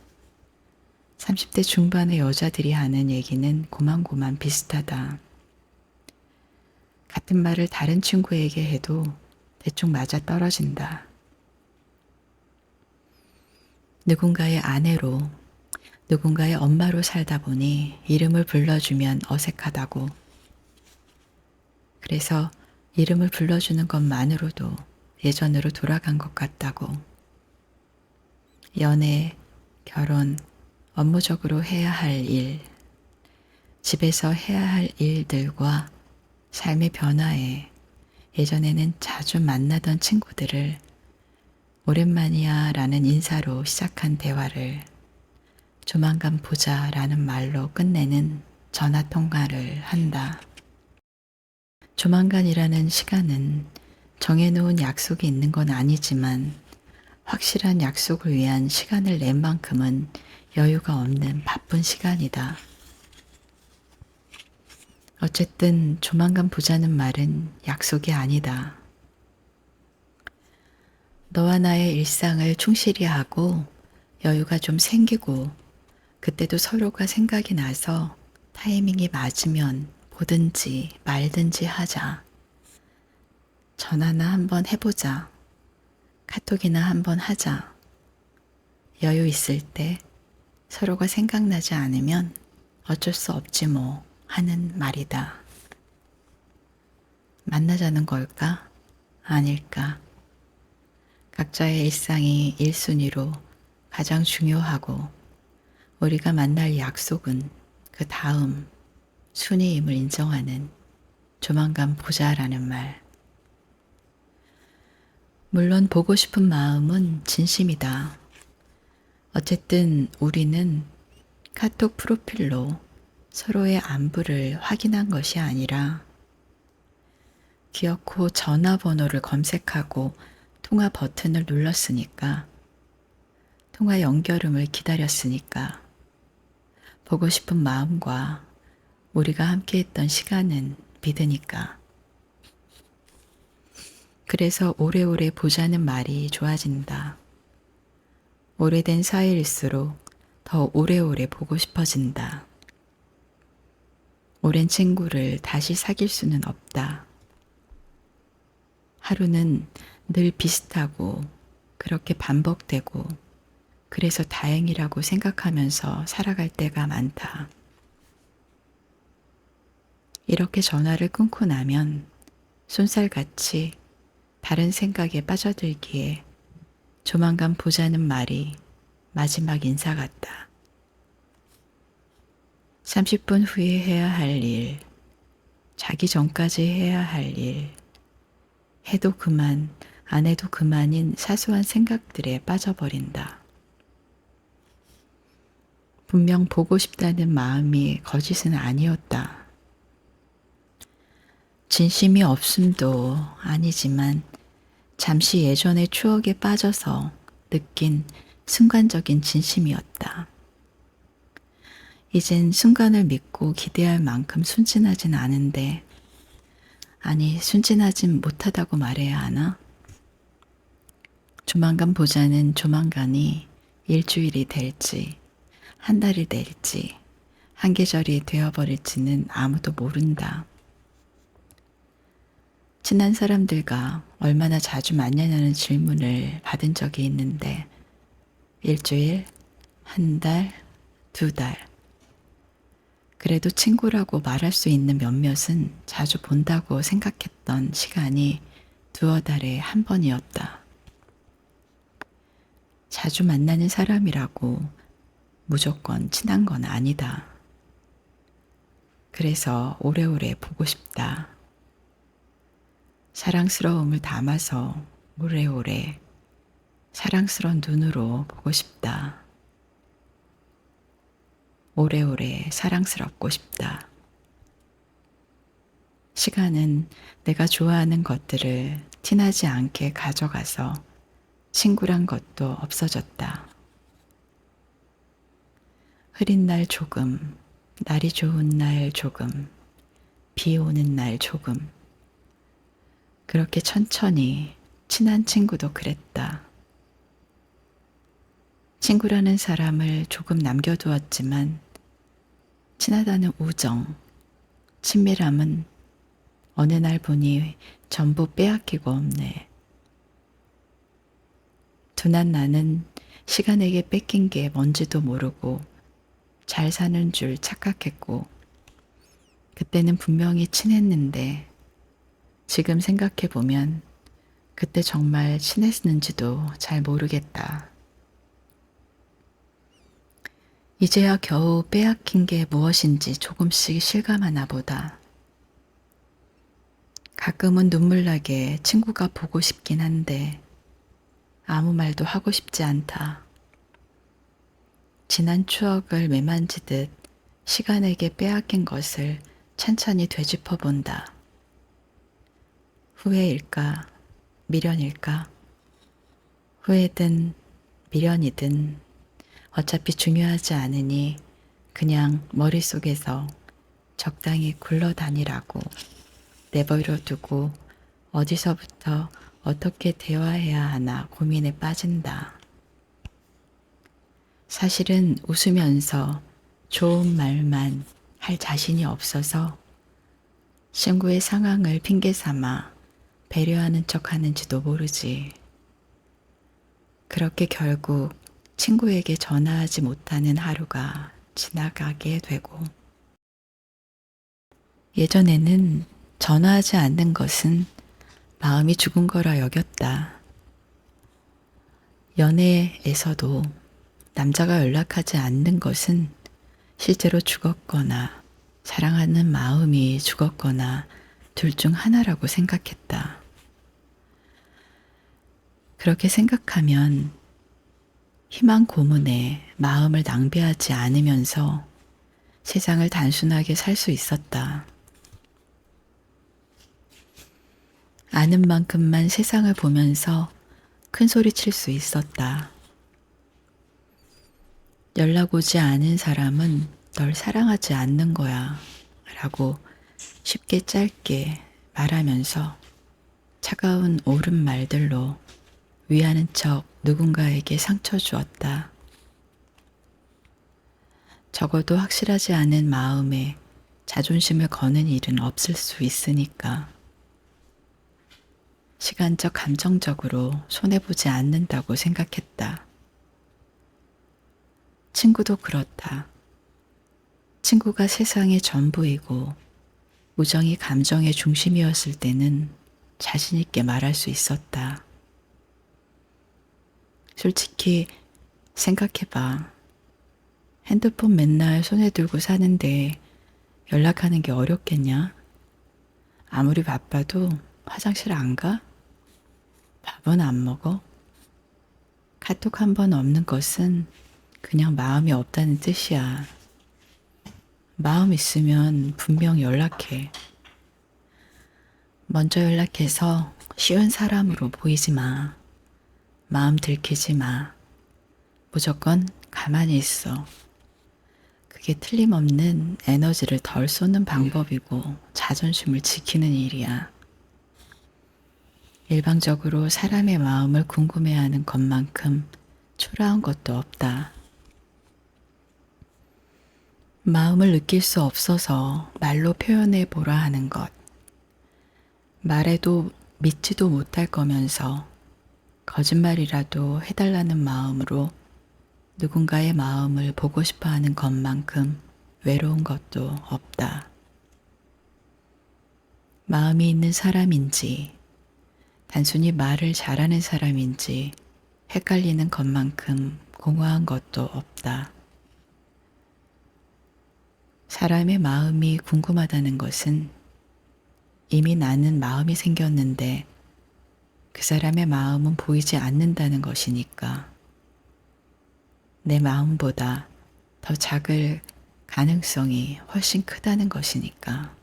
Speaker 1: 30대 중반의 여자들이 하는 얘기는 고만고만 비슷하다. 같은 말을 다른 친구에게 해도 대충 맞아 떨어진다. 누군가의 아내로, 누군가의 엄마로 살다 보니 이름을 불러주면 어색하다고. 그래서 이름을 불러주는 것만으로도 예전으로 돌아간 것 같다고. 연애, 결혼, 업무적으로 해야 할 일, 집에서 해야 할 일들과 삶의 변화에 예전에는 자주 만나던 친구들을 오랜만이야 라는 인사로 시작한 대화를 조만간 보자 라는 말로 끝내는 전화 통화를 한다. 조만간이라는 시간은 정해놓은 약속이 있는 건 아니지만 확실한 약속을 위한 시간을 낸 만큼은 여유가 없는 바쁜 시간이다. 어쨌든 조만간 보자는 말은 약속이 아니다. 너와 나의 일상을 충실히 하고 여유가 좀 생기고 그때도 서로가 생각이 나서 타이밍이 맞으면 보든지 말든지 하자. 전화나 한번 해보자. 카톡이나 한번 하자. 여유 있을 때 서로가 생각나지 않으면 어쩔 수 없지 뭐 하는 말이다. 만나자는 걸까? 아닐까? 각자의 일상이 1순위로 가장 중요하고 우리가 만날 약속은 그 다음 순위임을 인정하는 조만간 보자라는 말. 물론 보고 싶은 마음은 진심이다. 어쨌든 우리는 카톡 프로필로 서로의 안부를 확인한 것이 아니라 기어코 전화번호를 검색하고 통화 버튼을 눌렀으니까, 통화 연결음을 기다렸으니까, 보고 싶은 마음과 우리가 함께했던 시간은 믿으니까. 그래서 오래오래 보자는 말이 좋아진다. 오래된 사이일수록 더 오래오래 보고 싶어진다. 오랜 친구를 다시 사귈 수는 없다. 하루는 늘 비슷하고 그렇게 반복되고 그래서 다행이라고 생각하면서 살아갈 때가 많다. 이렇게 전화를 끊고 나면 쏜살같이 다른 생각에 빠져들기에 조만간 보자는 말이 마지막 인사 같다. 30분 후에 해야 할 일, 자기 전까지 해야 할 일, 해도 그만, 안 해도 그만인 사소한 생각들에 빠져버린다. 분명 보고 싶다는 마음이 거짓은 아니었다. 진심이 없음도 아니지만 잠시 예전의 추억에 빠져서 느낀 순간적인 진심이었다. 이젠 순간을 믿고 기대할 만큼 순진하진 않은데, 아니 순진하진 못하다고 말해야 하나? 조만간 보자는 조만간이 일주일이 될지, 한 달이 될지, 한 계절이 되어버릴지는 아무도 모른다. 친한 사람들과 얼마나 자주 만나냐는 질문을 받은 적이 있는데 일주일, 한 달, 두 달. 그래도 친구라고 말할 수 있는 몇몇은 자주 본다고 생각했던 시간이 두어 달에 한 번이었다. 자주 만나는 사람이라고 무조건 친한 건 아니다. 그래서 오래오래 보고 싶다. 사랑스러움을 담아서 오래오래 사랑스러운 눈으로 보고 싶다. 오래오래 사랑스럽고 싶다. 시간은 내가 좋아하는 것들을 티나지 않게 가져가서 친구란 것도 없어졌다. 흐린 날 조금, 날이 좋은 날 조금, 비 오는 날 조금. 그렇게 천천히 친한 친구도 그랬다. 친구라는 사람을 조금 남겨두었지만 친하다는 우정, 친밀함은 어느 날 보니 전부 빼앗기고 없네. 둔한 나는 시간에게 뺏긴 게 뭔지도 모르고 잘 사는 줄 착각했고 그때는 분명히 친했는데 지금 생각해보면 그때 정말 친했는지도 잘 모르겠다. 이제야 겨우 빼앗긴 게 무엇인지 조금씩 실감하나 보다. 가끔은 눈물나게 친구가 보고 싶긴 한데 아무 말도 하고 싶지 않다. 지난 추억을 매만지듯 시간에게 빼앗긴 것을 찬찬히 되짚어 본다. 후회일까? 미련일까? 후회든 미련이든 어차피 중요하지 않으니 그냥 머릿속에서 적당히 굴러다니라고 내버려 두고 어디서부터 어떻게 대화해야 하나 고민에 빠진다. 사실은 웃으면서 좋은 말만 할 자신이 없어서 친구의 상황을 핑계 삼아 배려하는 척 하는지도 모르지. 그렇게 결국 친구에게 전화하지 못하는 하루가 지나가게 되고, 예전에는 전화하지 않는 것은 마음이 죽은 거라 여겼다. 연애에서도 남자가 연락하지 않는 것은 실제로 죽었거나 사랑하는 마음이 죽었거나 둘 중 하나라고 생각했다. 그렇게 생각하면 희망 고문에 마음을 낭비하지 않으면서 세상을 단순하게 살 수 있었다. 아는 만큼만 세상을 보면서 큰 소리 칠 수 있었다. 연락 오지 않은 사람은 널 사랑하지 않는 거야 라고 쉽게 짧게 말하면서 차가운 옳은 말들로 위하는 척 누군가에게 상처 주었다. 적어도 확실하지 않은 마음에 자존심을 거는 일은 없을 수 있으니까. 시간적 감정적으로 손해보지 않는다고 생각했다. 친구도 그렇다. 친구가 세상의 전부이고 우정이 감정의 중심이었을 때는 자신 있게 말할 수 있었다. 솔직히 생각해봐. 핸드폰 맨날 손에 들고 사는데 연락하는 게 어렵겠냐? 아무리 바빠도 화장실 안 가? 밥은 안 먹어? 카톡 한 번 없는 것은 그냥 마음이 없다는 뜻이야. 마음 있으면 분명 연락해. 먼저 연락해서 쉬운 사람으로 보이지 마. 마음 들키지 마. 무조건 가만히 있어. 그게 틀림없는 에너지를 덜 쏟는 방법이고 자존심을 지키는 일이야. 일방적으로 사람의 마음을 궁금해하는 것만큼 초라한 것도 없다. 마음을 느낄 수 없어서 말로 표현해 보라 하는 것. 말해도 믿지도 못할 거면서 거짓말이라도 해달라는 마음으로 누군가의 마음을 보고 싶어 하는 것만큼 외로운 것도 없다. 마음이 있는 사람인지, 단순히 말을 잘하는 사람인지 헷갈리는 것만큼 공허한 것도 없다. 사람의 마음이 궁금하다는 것은 이미 나는 마음이 생겼는데 그 사람의 마음은 보이지 않는다는 것이니까 내 마음보다 더 작을 가능성이 훨씬 크다는 것이니까.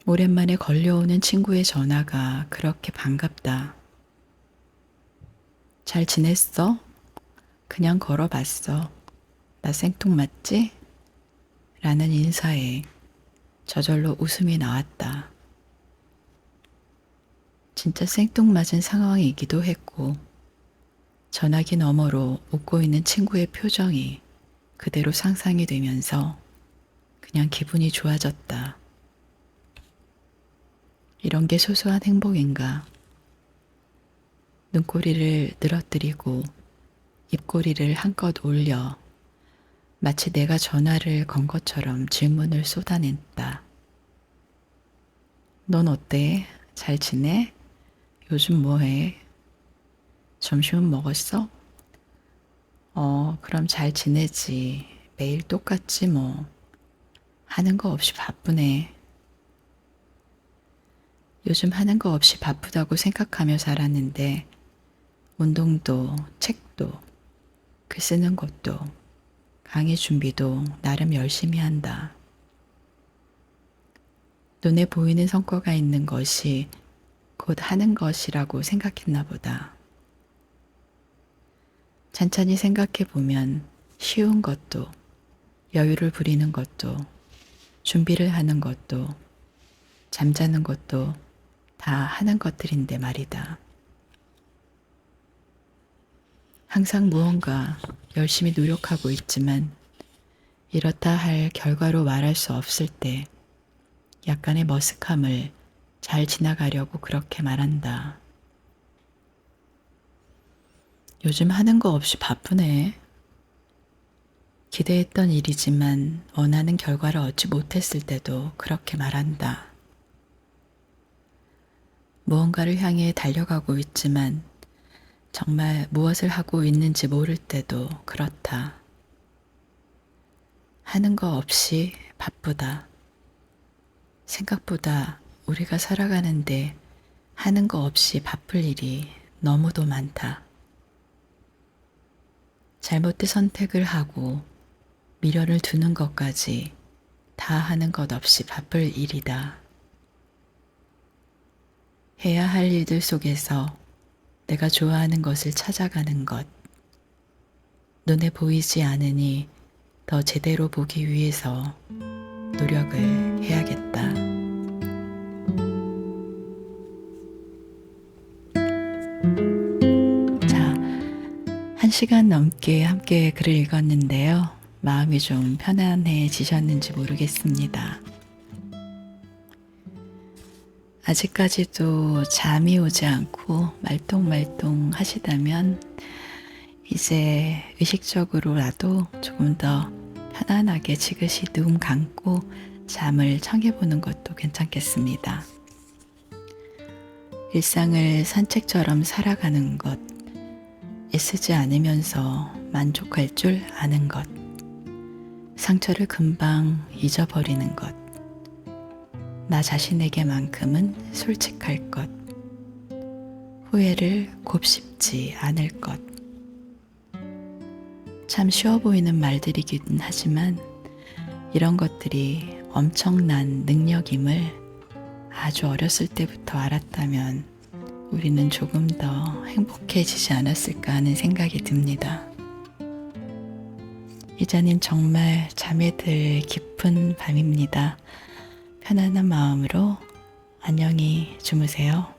Speaker 1: 오랜만에 걸려오는 친구의 전화가 그렇게 반갑다. 잘 지냈어? 그냥 걸어봤어. 나 생뚱맞지? 라는 인사에 저절로 웃음이 나왔다. 진짜 생뚱맞은 상황이기도 했고 전화기 너머로 웃고 있는 친구의 표정이 그대로 상상이 되면서 그냥 기분이 좋아졌다. 이런 게 소소한 행복인가? 눈꼬리를 늘어뜨리고 입꼬리를 한껏 올려 마치 내가 전화를 건 것처럼 질문을 쏟아냈다. 넌 어때? 잘 지내? 요즘 뭐해? 점심은 먹었어? 그럼 잘 지내지. 매일 똑같지 뭐. 하는 거 없이 바쁘네. 요즘 하는 거 없이 바쁘다고 생각하며 살았는데 운동도 책도 글 쓰는 것도 강의 준비도 나름 열심히 한다. 눈에 보이는 성과가 있는 것이 곧 하는 것이라고 생각했나 보다. 찬찬히 생각해 보면 쉬운 것도 여유를 부리는 것도 준비를 하는 것도 잠자는 것도 다 하는 것들인데 말이다. 항상 무언가 열심히 노력하고 있지만 이렇다 할 결과로 말할 수 없을 때 약간의 머쓱함을 잘 지나가려고 그렇게 말한다. 요즘 하는 거 없이 바쁘네. 기대했던 일이지만 원하는 결과를 얻지 못했을 때도 그렇게 말한다. 무언가를 향해 달려가고 있지만 정말 무엇을 하고 있는지 모를 때도 그렇다. 하는 거 없이 바쁘다. 생각보다 우리가 살아가는데 하는 거 없이 바쁠 일이 너무도 많다. 잘못된 선택을 하고 미련을 두는 것까지 다 하는 것 없이 바쁠 일이다. 해야 할 일들 속에서 내가 좋아하는 것을 찾아가는 것, 눈에 보이지 않으니 더 제대로 보기 위해서 노력을 해야겠다. 자, 1시간 넘게 함께 글을 읽었는데요. 마음이 좀 편안해지셨는지 모르겠습니다. 아직까지도 잠이 오지 않고 말똥말똥 하시다면 이제 의식적으로라도 조금 더 편안하게 지그시 눈 감고 잠을 청해보는 것도 괜찮겠습니다. 일상을 산책처럼 살아가는 것, 애쓰지 않으면서 만족할 줄 아는 것, 상처를 금방 잊어버리는 것, 나 자신에게만큼은 솔직할 것, 후회를 곱씹지 않을 것. 참 쉬워 보이는 말들이긴 하지만 이런 것들이 엄청난 능력임을 아주 어렸을 때부터 알았다면 우리는 조금 더 행복해지지 않았을까 하는 생각이 듭니다. 이제는 정말 잠에 들 깊은 밤입니다. 편안한 마음으로 안녕히 주무세요.